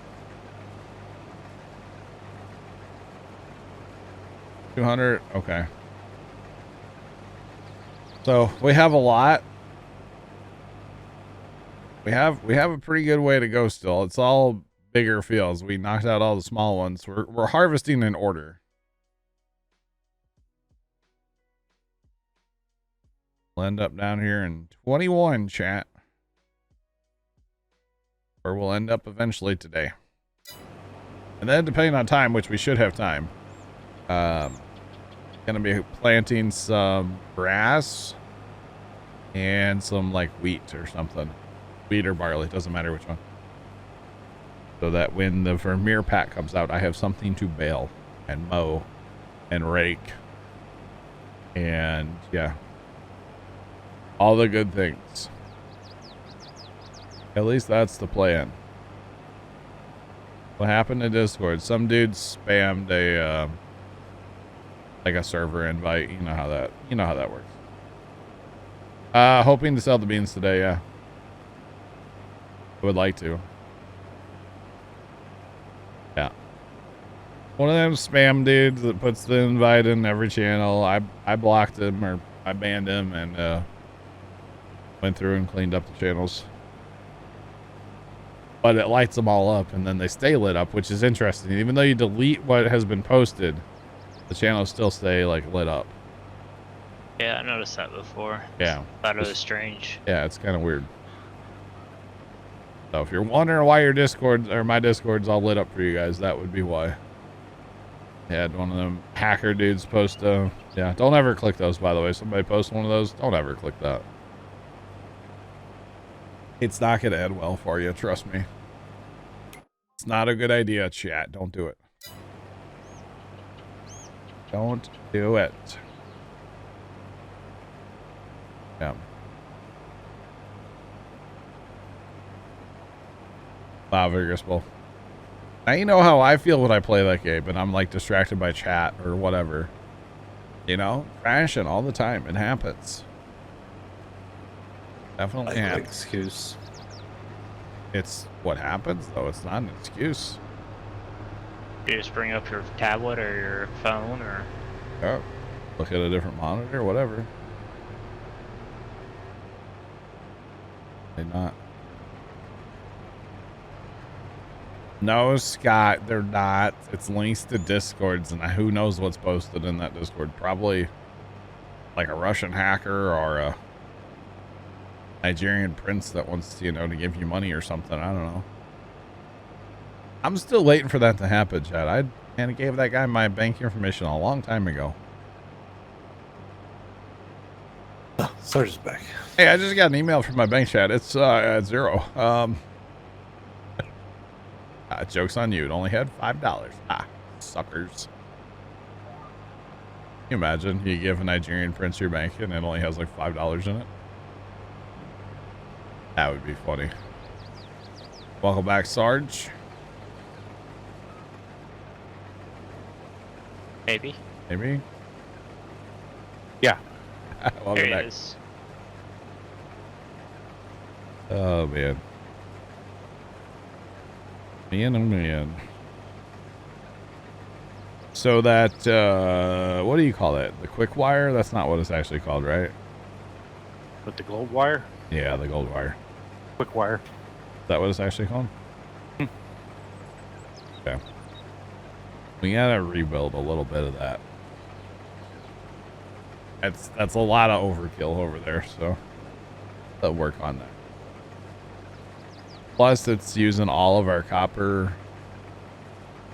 200. Okay. So we have a lot. We have a pretty good way to go still. It's all bigger fields. We knocked out all the small ones. We're harvesting in order. We'll end up down here in 21, chat. Or we'll end up eventually today. And then depending on time, which we should have time, gonna be planting some grass and some like wheat or something. Wheat or barley, doesn't matter which one. So that when the Vermeer pack comes out, I have something to bale and mow and rake. And yeah, all the good things. At least that's the plan. What happened to Discord? Some dude spammed a like a server invite. You know how that works. Hoping to sell the beans today, yeah. I would like to. Yeah. One of them spam dudes that puts the invite in every channel. I blocked him, or I banned him, and went through and cleaned up the channels. But it lights them all up, and then they stay lit up, which is interesting. Even though you delete what has been posted, the channels still stay like lit up. Yeah, I noticed that before. Yeah. Thought it was strange. Yeah, it's kind of weird. So if you're wondering why your Discord or my Discord's all lit up for you guys, that would be why. I had one of them hacker dudes post. Yeah, don't ever click those, by the way. Somebody posts one of those, don't ever click that. It's not going to end well for you, trust me. It's not a good idea, chat. Don't do it. Don't do it. Yeah. Wow, Vigorous Bull. Now you know how I feel when I play that game and I'm like distracted by chat or whatever. You know, crashing all the time. It happens. Definitely happens. Excuse. It's what happens, though. It's not an excuse. You just bring up your tablet or your phone or. Oh, look at a different monitor, whatever. They not. No, Scott, they're not. It's links to Discords, and who knows what's posted in that Discord. Probably like a Russian hacker or a Nigerian prince that wants, to give you money or something. I don't know. I'm still waiting for that to happen, Chad. I gave that guy my bank information a long time ago. Oh, Sarge's back. Hey, I just got an email from my bank, Chad. It's at 0. Joke's on you. It only had $5. Suckers. Can you imagine you give a Nigerian prince your bank and it only has like $5 in it? That would be funny. Welcome back, Sarge. Maybe. Maybe? Yeah. Welcome There he back. is. Oh, man. Man, oh, man. So that, what do you call it? The quick wire? That's not what it's actually called, right? With the gold wire? Yeah, the gold wire. Quick wire. Is that what it's actually called? Okay. We gotta rebuild a little bit of that. That's a lot of overkill over there, so they'll work on that. Plus, it's using all of our copper,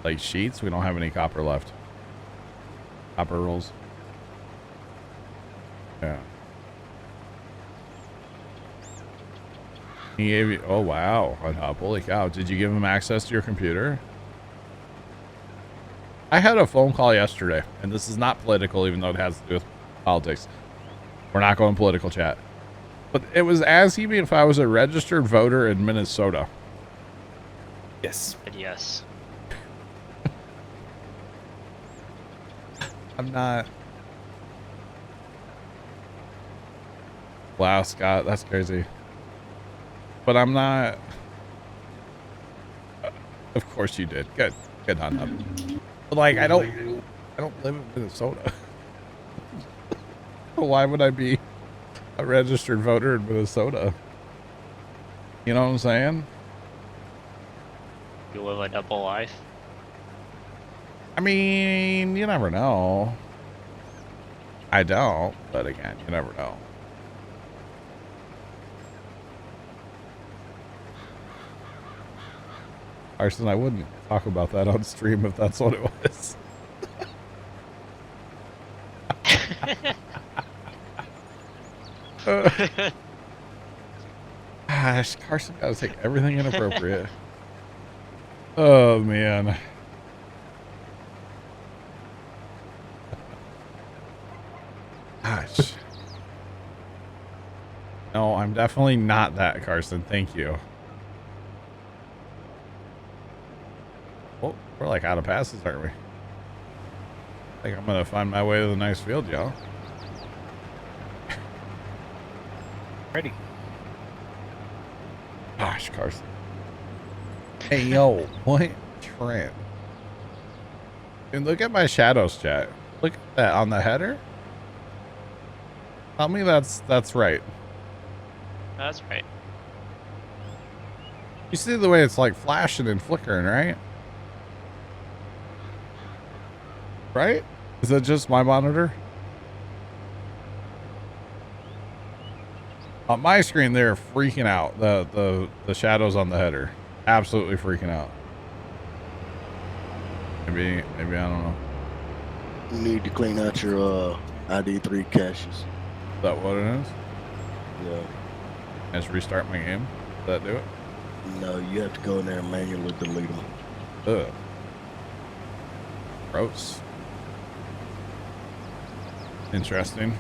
like, sheets. We don't have any copper left. Copper rolls. Yeah. He gave you, oh wow, holy cow. Did you give him access to your computer? I had a phone call yesterday, and this is not political, even though it has to do with politics. We're not going political, chat. But it was asking me if I was a registered voter in Minnesota. Yes. Yes. I'm not. Wow, Scott, that's crazy. But I'm not. Of course you did. Good. Good on them. But like, I don't live in Minnesota. Why would I be a registered voter in Minnesota? You know what I'm saying? You live a double life. I mean, you never know. I don't, but again, you never know. Arson, I wouldn't talk about that on stream if that's what it was. Gosh, Carson got to take everything inappropriate. Oh, man. Gosh. No, I'm definitely not that, Carson. Thank you. Oh, we're like out of passes, aren't we? I think I'm going to find my way to the next field, y'all. Ready. Gosh, Carson. Hey, yo, what trend? And look at my shadows, chat. Look at that on the header. Tell me that's right. That's right. You see the way it's like flashing and flickering, right? Right? Is that just my monitor? On my screen, they're freaking out. The shadows on the header, absolutely freaking out. Maybe I don't know. You need to clean out your ID3 caches. Is that what it is? Yeah. Just restart my game. Does that do it? No, you have to go in there and manually delete them. Ugh. Gross. Interesting.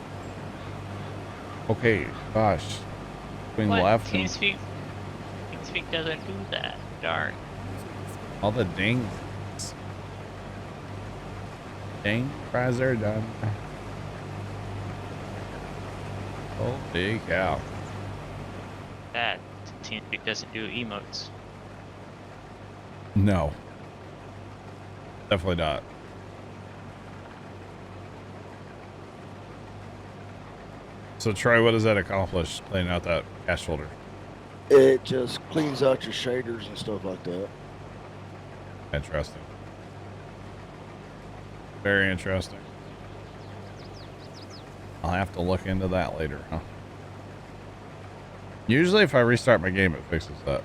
Okay, gosh. Between What? left and TeamSpeak doesn't do that. Darn. all the ding. Dang, fries are done. Holy cow. That TeamSpeak doesn't do emotes. No. Definitely not. So Troy, what does that accomplish, playing out that cache folder? It just cleans out your shaders and stuff like that. Interesting. Very interesting. I'll have to look into that later, huh? Usually if I restart my game, it fixes that.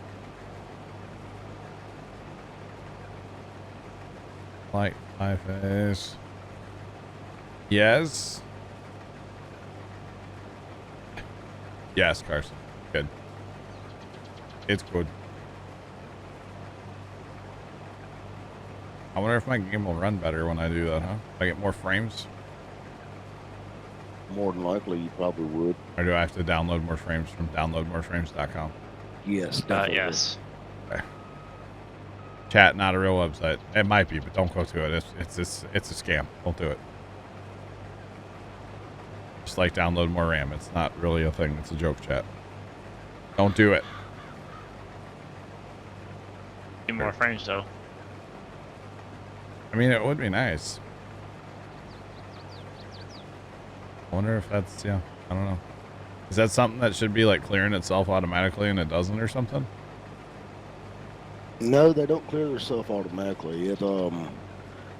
Light my face. Yes. Yes, Carson. Good. It's good. I wonder if my game will run better when I do that, huh? If I get more frames? More than likely, you probably would. Or do I have to download more frames from downloadmoreframes.com? Yes, definitely. Yes. Okay. Chat, not a real website. It might be, but don't go to it. It's a scam. Don't do it. Just like download more RAM. It's not really a thing. It's a joke, chat. Don't do it. Need more frames though. I mean, it would be nice. I wonder if that's, yeah, I don't know. Is that something that should be like clearing itself automatically and it doesn't or something? No, they don't clear themselves automatically.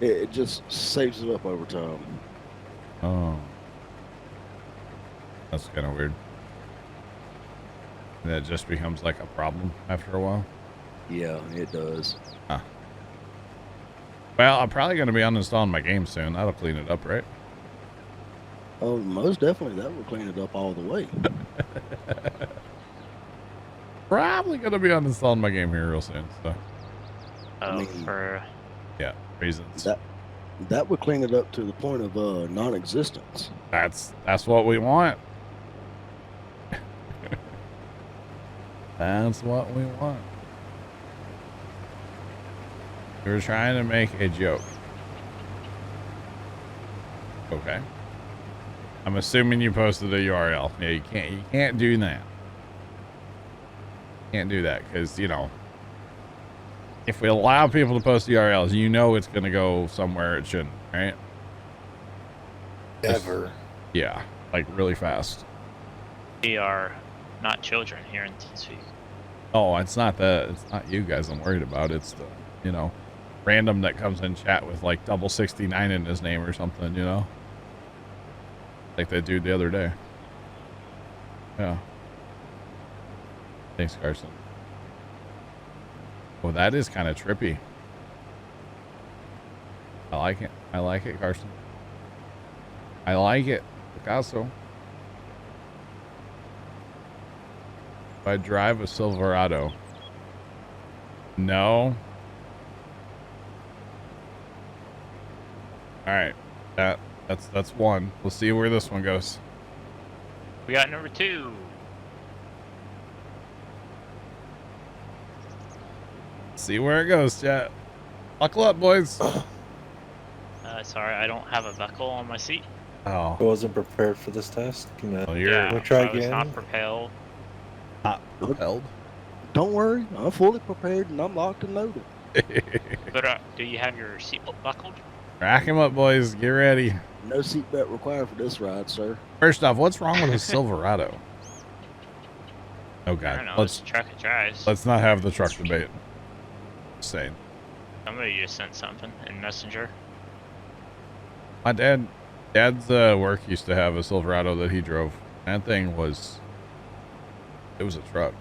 It just saves it up over time. Oh. That's kind of weird. And it just becomes like a problem after a while. Yeah, it does. Huh. Well, I'm probably going to be uninstalling my game soon. That'll clean it up, right? Oh, most definitely, that will clean it up all the way. Probably going to be uninstalling my game here real soon. So, Oh, mean, for yeah, reasons. That would clean it up to the point of non-existence. That's what we want. That's what we want. We were trying to make a joke. Okay. I'm assuming you posted a URL. Yeah, you can't do that. Can't do that because, you know, if we allow people to post URLs, you know it's going to go somewhere it shouldn't, right? Ever. Yeah, like really fast. we are not children here in TeamSpeak. Oh, it's not that. It's not you guys I'm worried about. It's the, you know, random that comes in chat with like 69 in his name or something, you know? Like that dude the other day. Yeah. Thanks, Carson. Well, that is kind of trippy. I like it. I like it, Carson. I like it. Picasso. If I drive a Silverado. No. All right. That's one. We'll see where this one goes. We got number 2. See where it goes, chat. Buckle up, boys. Sorry, I don't have a buckle on my seat. Oh. I wasn't prepared for this test. Well, you're Yeah, We'll try I was again. not propelled. not propelled. Don't worry, I'm fully prepared and I'm locked and loaded. But do you have your seatbelt buckled? Rack him up, boys. Get ready. No seatbelt required for this ride, sir. First off, what's wrong with a Silverado? Oh I God. don't know. Let's It's a truck it drives. let's not have the truck debate. Insane. Somebody just sent something in Messenger. My dad's work used to have a Silverado that he drove. That thing was a truck.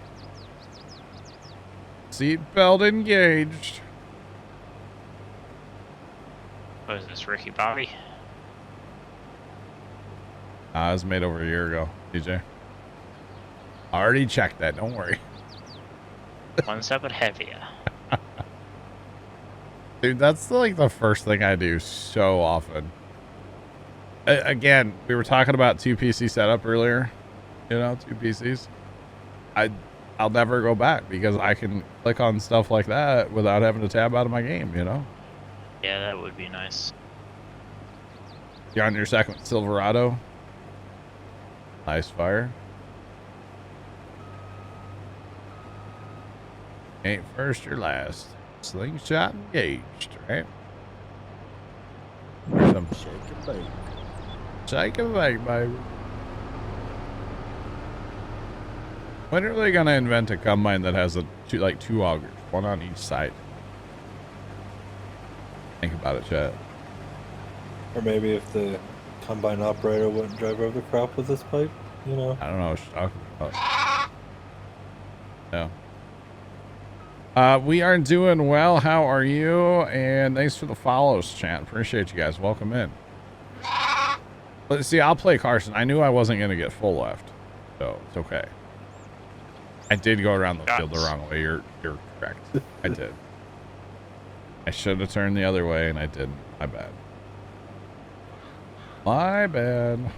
Seatbelt engaged. What is this, Ricky Bobby? It was made over a year ago, DJ. I already checked that. Don't worry. One step ahead of you. Dude, that's like the first thing I do so often. Again, we were talking about 2 PC setup earlier. You know, 2 PCs. I'll never go back because I can click on stuff like that without having to tab out of my game, you know? Yeah, that would be nice. You're on your second Silverado. Nice fire. Ain't first or last. Slingshot engaged, right? There's some Shake and bake. shake and bake, baby. When are they gonna invent a combine that has two augers, one on each side? Think about it, chat. Or maybe if the combine operator wouldn't drive over the crop with this pipe, you know. I don't know what she's talking about. No. We are doing well. How are you? And thanks for the follows, chat. Appreciate you guys. Welcome in. Let's see. I'll play Carson. I knew I wasn't gonna get full left, so it's okay. I did go around the field the wrong way. You're correct. I did. I should have turned the other way, and I didn't. My bad. My bad.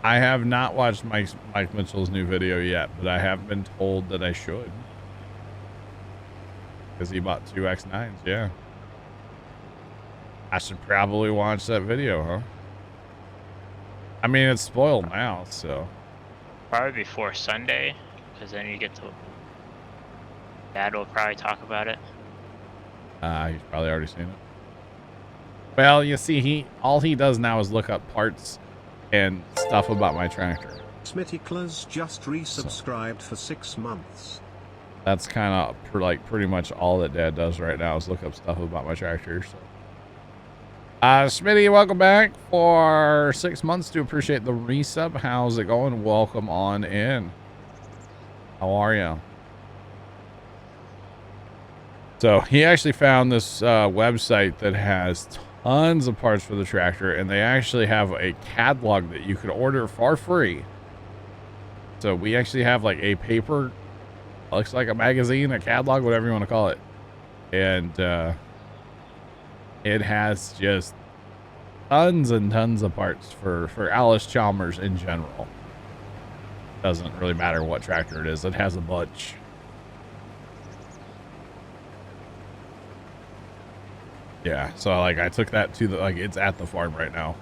I have not watched Mike Mitchell's new video yet, but I have been told that I should. Because he bought 2 X9s, yeah. I should probably watch that video, huh? I mean, it's spoiled now, so. Probably before Sunday, because then you get to. Dad will probably talk about it. He's probably already seen it. Well, you see, all he does now is look up parts and stuff about my tractor. Smitty just resubscribed for 6 months. That's kind of pretty much all that Dad does right now is look up stuff about my tractor. So. Smitty, welcome back for 6 months. Do appreciate the resub. How's it going? Welcome on in. How are you? So he actually found this website that has tons of parts for the tractor, and they actually have a catalog that you could order for free. So we actually have like a paper, looks like a magazine, a catalog, whatever you want to call it. And it has just tons and tons of parts for Alice Chalmers in general. Doesn't really matter what tractor it is. It has a bunch. Yeah, so like I took that to the, like it's at the farm right now.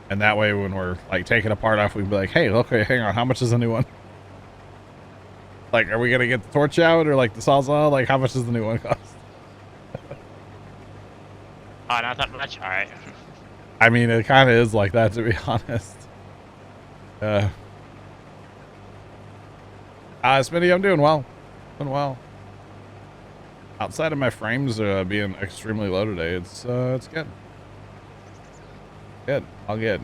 And that way when we're like taking a part off, we can be like, hey, look, hang on, how much is the new one? Like, are we going to get the torch out or like the sawzall? Like, how much does the new one cost? Oh, not that much? Alright. I mean, it kind of is like that, to be honest. Smitty, I'm doing well. Doing well. Outside of my frames being extremely low today, it's good. Good. All good.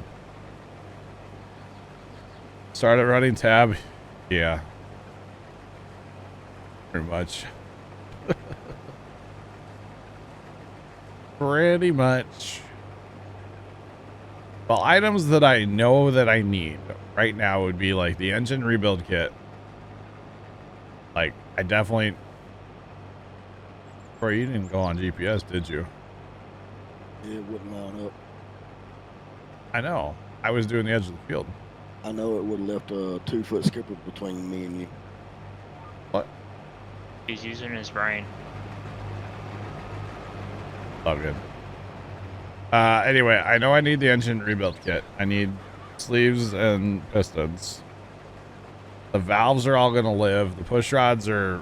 Started running tab. Yeah. Pretty much. Pretty much. Well, items that I know that I need right now would be like the engine rebuild kit. Like, I definitely... Bro, you didn't go on GPS, did you? It wouldn't line up. I know. I was doing the edge of the field. I know it would have left a 2-foot skipper between me and you. What? He's using his brain. All good. Anyway, I know I need the engine rebuild kit. I need sleeves and pistons. The valves are all going to live. The push rods are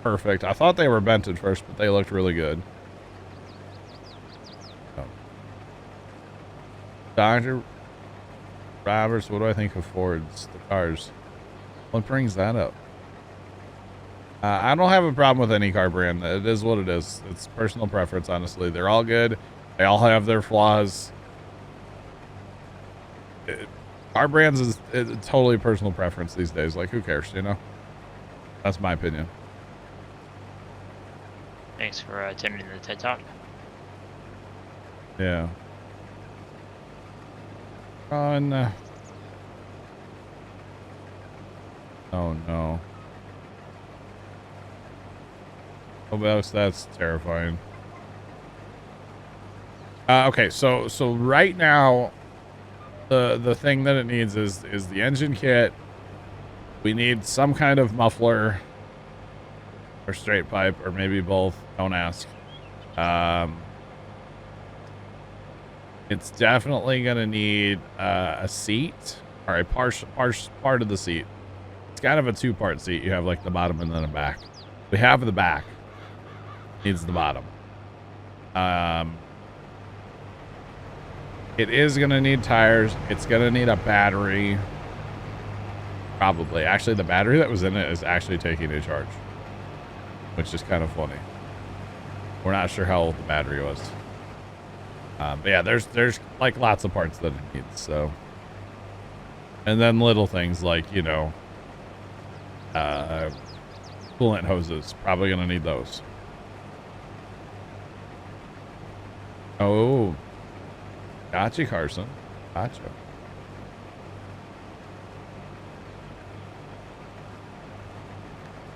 perfect. I thought they were bent at first, but they looked really good. Oh. Dr. Roberts, what do I think of Fords? The cars. What brings that up? I don't have a problem with any car brand. It is what it is. It's personal preference, honestly. They're all good. They all have their flaws. Car brands is totally personal preference these days. Like, who cares, you know? That's my opinion. Thanks for attending the TED Talk. Yeah. Run. Oh, no. Oh, that's terrifying. Okay, so right now, the thing that it needs is the engine kit. We need some kind of muffler or straight pipe, or maybe both. Don't ask. It's definitely gonna need a seat or a part of the seat. It's kind of a two-part seat. You have like the bottom and then a back. We have the back. Needs the bottom. It is gonna need tires. It's gonna need a battery. Probably. Actually, the battery that was in it is actually taking a charge, which is kind of funny. We're not sure how old the battery was. But yeah, there's like lots of parts that it needs. So, and then little things like, you know, coolant hoses. Probably gonna need those. Oh, gotcha, Carson. Gotcha.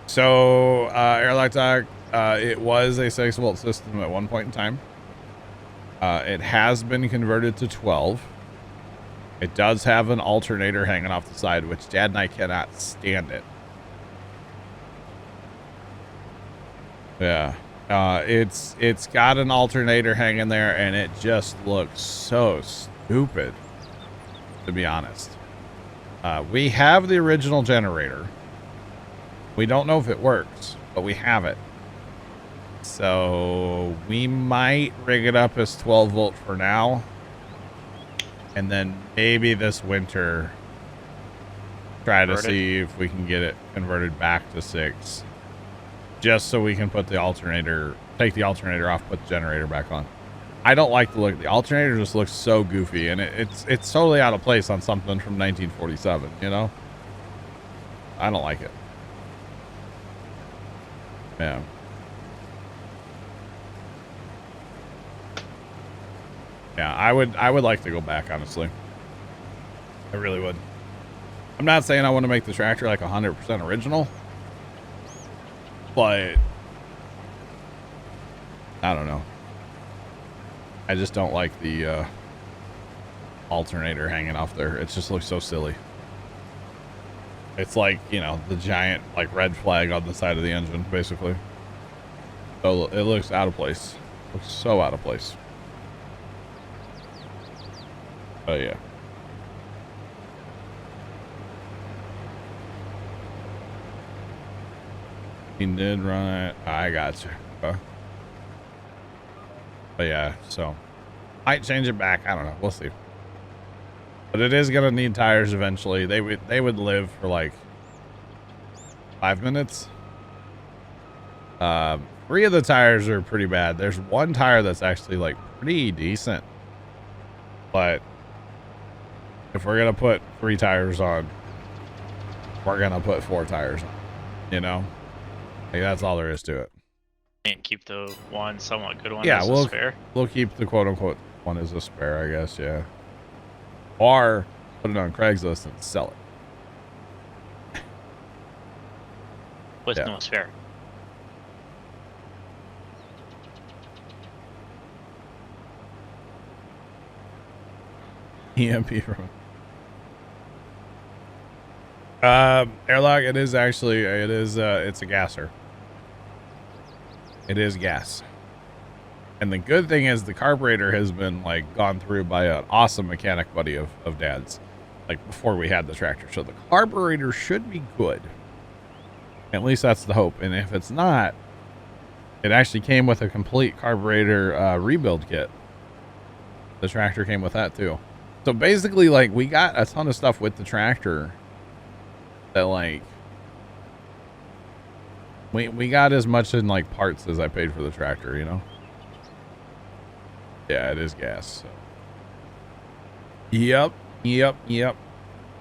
So, Airlock Doc, it was a 6-volt system at one point in time. It has been converted to 12. It does have an alternator hanging off the side, which Dad and I cannot stand it. Yeah. It's got an alternator hanging there, and it just looks so stupid, to be honest. We have the original generator. We don't know if it works, but we have it. So we might rig it up as 12 volt for now. And then maybe this winter try to see if we can get it converted back to 6. Just so we can put the alternator, take the alternator off, put the generator back on. I don't like the look. The alternator just looks so goofy, and it's totally out of place on something from 1947, you know? I don't like it. Yeah. Yeah, I would like to go back, honestly. I really would. I'm not saying I want to make the tractor like 100% original, but I don't know. I just don't like the alternator hanging off there. It just looks so silly. It's like, you know, the giant like red flag on the side of the engine, basically. So it looks out of place. Looks so out of place. Oh yeah. He did run it. I got you. But yeah, so might change it back. I don't know. We'll see. But it is gonna need tires eventually. They would live for like 5 minutes. 3 of the tires are pretty bad. There's one tire that's actually like pretty decent. But if we're gonna put 3 tires on, we're gonna put 4 tires on. You know? Like that's all there is to it. And keep the one somewhat good one Yeah, as a spare. we'll keep the quote unquote one as a spare, I guess, yeah. Or put it on Craigslist and sell it. With Yeah. no spare. EMP from airlock. It is actually it's a gasser. It is gas. And the good thing is the carburetor has been like gone through by an awesome mechanic buddy of Dad's, like before we had the tractor. So the carburetor should be good. At least that's the hope. And if it's not, it actually came with a complete carburetor rebuild kit. The tractor came with that too. So basically, like, we got a ton of stuff with the tractor that, like, we got as much in, like, parts as I paid for the tractor, you know? Yeah, it is gas. So. Yep.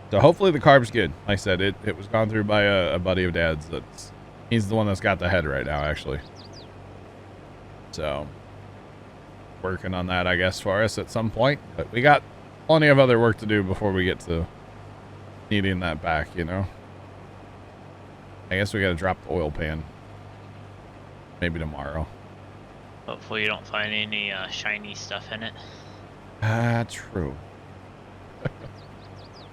So hopefully the carb's good. Like I said, it was gone through by a buddy of Dad's. He's the one that's got the head right now, actually. So, working on that, I guess, for us at some point. But we got plenty of other work to do before we get to needing that back, you know? I guess we gotta drop the oil pan. Maybe tomorrow. Hopefully you don't find any shiny stuff in it. True.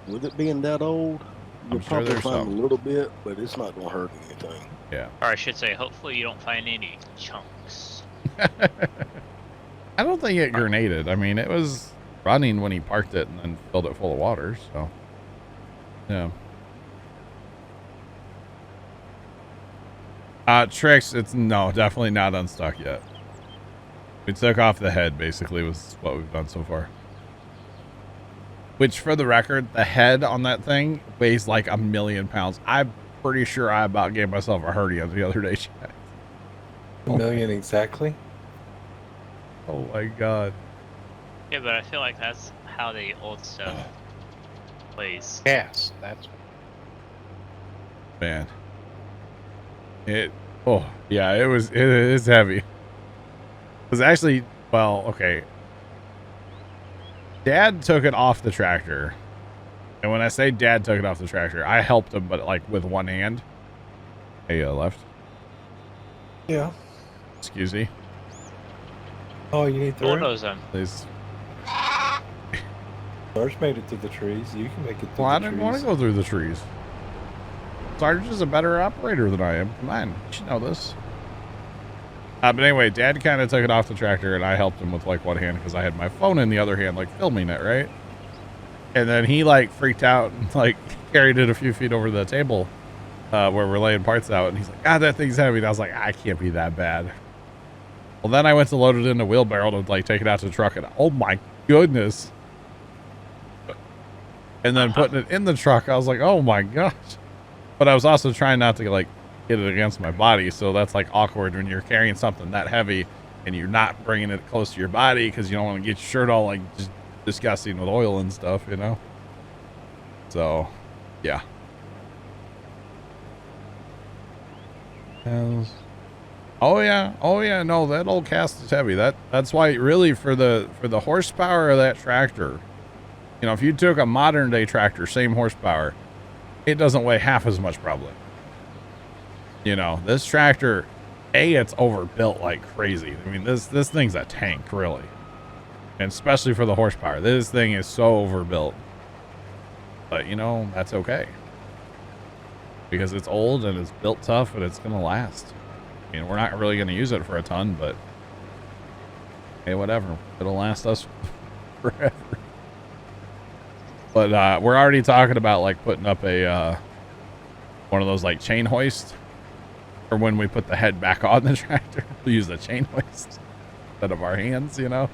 With it being that old, you'll I'm sure probably there's find some. a little bit, but it's not going to hurt anything. Yeah. Or I should say, hopefully you don't find any chunks. I don't think it grenaded. I mean, it was running when he parked it and then filled it full of water. So, yeah. Tricks, it's no, definitely not unstuck yet. We took off the head, basically, was what we've done so far. Which, for the record, the head on that thing weighs like 1,000,000 pounds. I'm pretty sure I about gave myself a hernia the other day. A million exactly? Oh my god. Yeah, but I feel like that's how the old stuff plays. Gas. That's Man. Oh, yeah, it is heavy. It was actually, well, okay. Dad took it off the tractor. And when I say Dad took it off the tractor, I helped him, but like with one hand. Hey, left. Yeah. Excuse me. Oh, you need One three? of them. Please. Sarge made it through the trees. You can make it through Well, I the didn't trees. want to go through the trees. Sarge is a better operator than I am. Come on, you should know this. But anyway, Dad kind of took it off the tractor, and I helped him with like one hand because I had my phone in the other hand, like filming it, right? And then he like freaked out and like carried it a few feet over the table where we're laying parts out, and he's like, "God, that thing's heavy." And I was like, "I can't be that bad." Well, then I went to load it in a wheelbarrow to like take it out to the truck, and oh my goodness! And then putting it in the truck, I was like, "Oh my gosh!" But I was also trying not to like hit it against my body, so that's like awkward when you're carrying something that heavy and you're not bringing it close to your body because you don't want to get your shirt all like just disgusting with oil and stuff, you know. So, yeah. Oh yeah, no, that old cast is heavy. That's why really for the horsepower of that tractor, you know, if you took a modern day tractor, same horsepower, it doesn't weigh half as much probably. You know, this tractor, it's overbuilt like crazy. I mean, this thing's a tank, really. And especially for the horsepower. This thing is so overbuilt. But, you know, that's okay. Because it's old and it's built tough and it's going to last. I mean, we're not really going to use it for a ton, but hey, whatever. It'll last us forever. But we're already talking about like putting up a one of those like chain hoist, or when we put the head back on the tractor, we use the chain hoist instead of our hands, you know.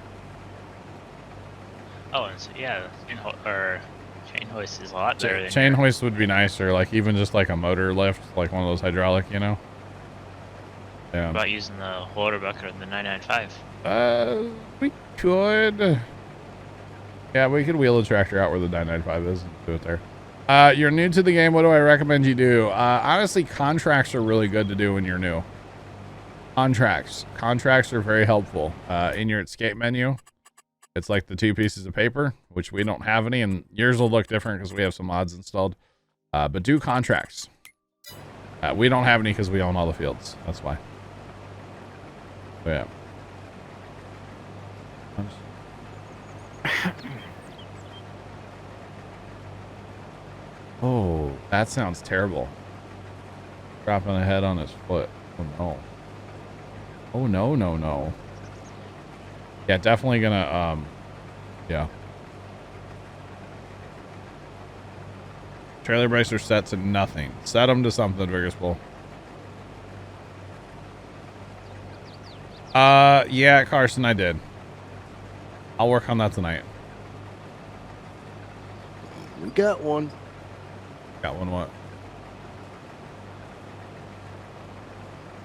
Oh, and so, yeah, chain hoist is a lot better than Chain hoist would be nicer, like even just like a motor lift, like one of those hydraulic, you know. Yeah. What about using the water bucket or the 995? We could. Yeah, we could wheel the tractor out where the 995 is and do it there. You're new to the game. What do I recommend you do? Honestly, contracts are really good to do when you're new. Contracts are very helpful. In your escape menu, it's like the 2 pieces of paper, which we don't have any, and yours will look different because we have some mods installed. But do contracts. We don't have any because we own all the fields. That's why. So, yeah. Oh, that sounds terrible. Dropping a head on his foot. Oh no. Oh no, no, no. Yeah, definitely gonna, yeah. Trailer bracer set to nothing. Set them to something, Vigorous Bull. Yeah, Carson, I did. I'll work on that tonight. We got one. Got one what?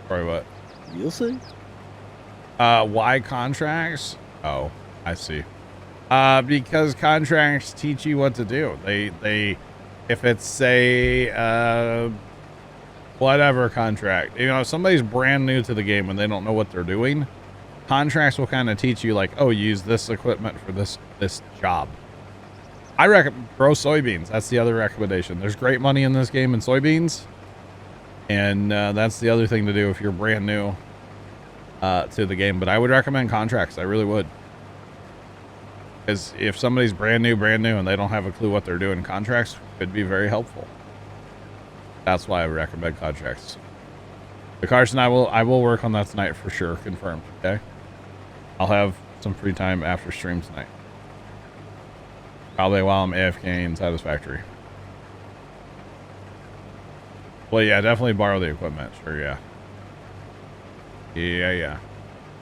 Sorry, what? You'll see. Why contracts? Oh, I see. Because contracts teach you what to do. They if it's say whatever contract, you know, if somebody's brand new to the game and they don't know what they're doing, contracts will kind of teach you like, oh, use this equipment for this job. I recommend grow soybeans. That's the other recommendation. There's great money in this game in soybeans, and that's the other thing to do if you're brand new to the game. But I would recommend contracts. I really would. Because if somebody's brand new and they don't have a clue what they're doing, contracts could be very helpful. That's why I recommend contracts. The Carson, I will work on that tonight for sure. Confirmed. Okay. I'll have some free time after stream tonight. Probably while I'm AFK inside his factory. Well, yeah, definitely borrow the equipment. Sure, yeah. Yeah.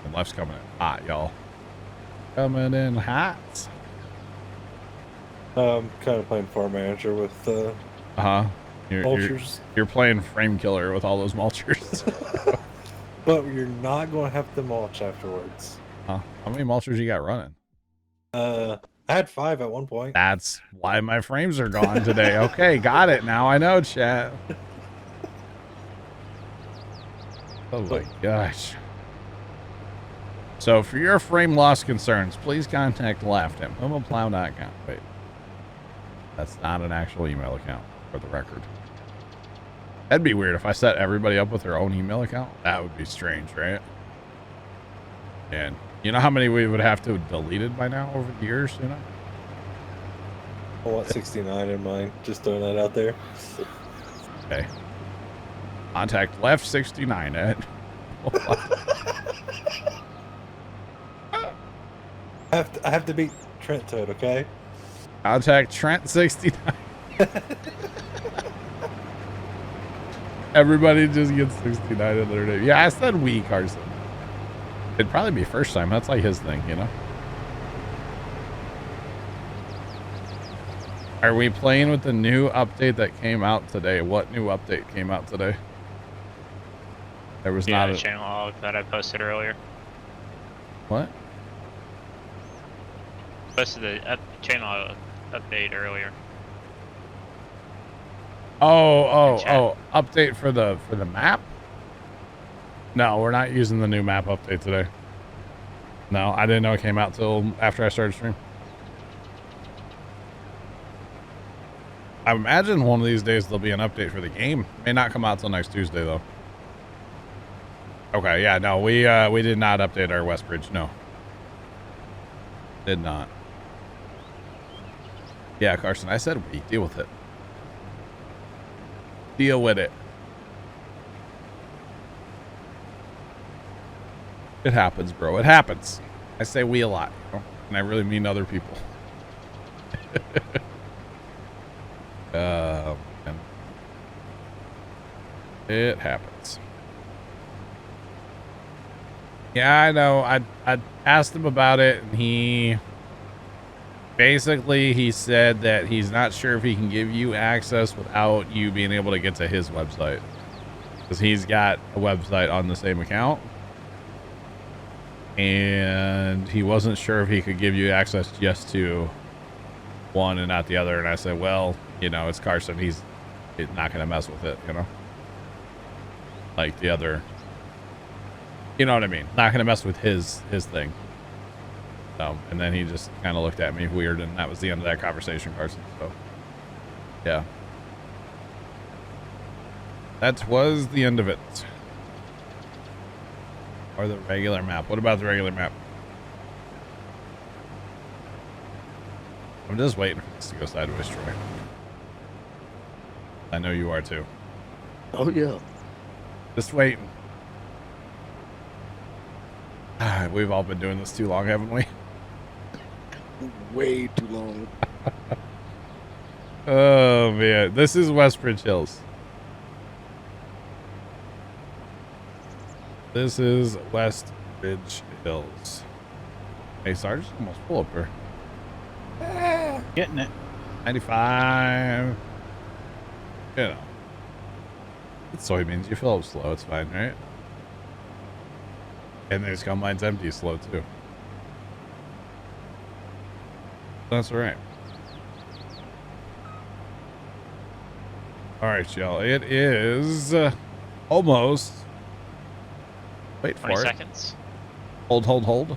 And left's coming in hot, y'all. Coming in hot. I'm kind of playing farm manager with mulchers, You're playing frame killer with all those mulchers. but you're not going to have to mulch afterwards. Huh? How many mulchers you got running? I had 5 at one point. That's why my frames are gone today. Okay, got it. Now I know, chat. Oh my gosh. So for your frame loss concerns, please contact Left at PumaPlow.com. Wait. That's not an actual email account, for the record. That'd be weird if I set everybody up with their own email account. That would be strange, right? And you know how many we would have to have deleted by now over the years, you know? I want 69 in mine. Just throwing that out there. Okay. Contact Left 69 at. I have to beat Trent Toad, okay? Contact Trent 69. Everybody just gets 69 in their name. Yeah, I said we, Carson. It'd probably be first time. That's like his thing, you know? Are we playing with the new update that came out today? What new update came out today? There was not a a channel log that I posted earlier. What? Posted the channel update earlier. Oh, update for the map? No, we're not using the new map update today. No, I didn't know it came out till after I started stream. I imagine one of these days there'll be an update for the game. May not come out till next Tuesday though. Okay, yeah, no, we did not update our Westbridge, no. Did not. Yeah, Carson, I said we deal with it. Deal with it. It happens, bro. It happens. I say we a lot, you know? And I really mean other people. Man. It happens. Yeah, I know. I asked him about it, and he said that he's not sure if he can give you access without you being able to get to his website, because he's got a website on the same account, and he wasn't sure if he could give you access just to one and not the other. And I said, well, you know, it's Carson. He's not going to mess with it, you know, like the other. You know what I mean? Not going to mess with his thing. So, and then he just kind of looked at me weird, and that was the end of that conversation, Carson. So, yeah. That was the end of it. Or the regular map. What about the regular map? I'm just waiting for this to go sideways, Troy. I know you are too. Oh, yeah. Just waiting. We've all been doing this too long, haven't we? Way too long. Oh, man. This is Westbridge Hills. This is Westbridge Hills. Hey, Sarge, almost full up here. Getting it. 95. You know. It's soybeans. You fill up slow. It's fine, right? And these combine's empty slow, too. That's all right. All right, y'all. It is almost. Wait for 20 it. seconds. Hold. I'm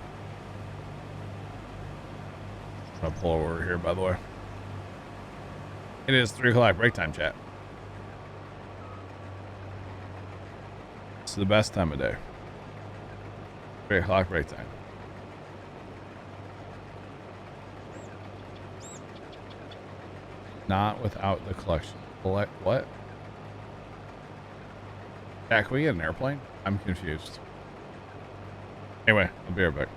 gonna pull over here, by the way. It is 3 o'clock break time, chat. It's the best time of day. 3 o'clock break time. Not without the collection. Collect what? Jack, can we get an airplane? I'm confused. Anyway, I'll be right back.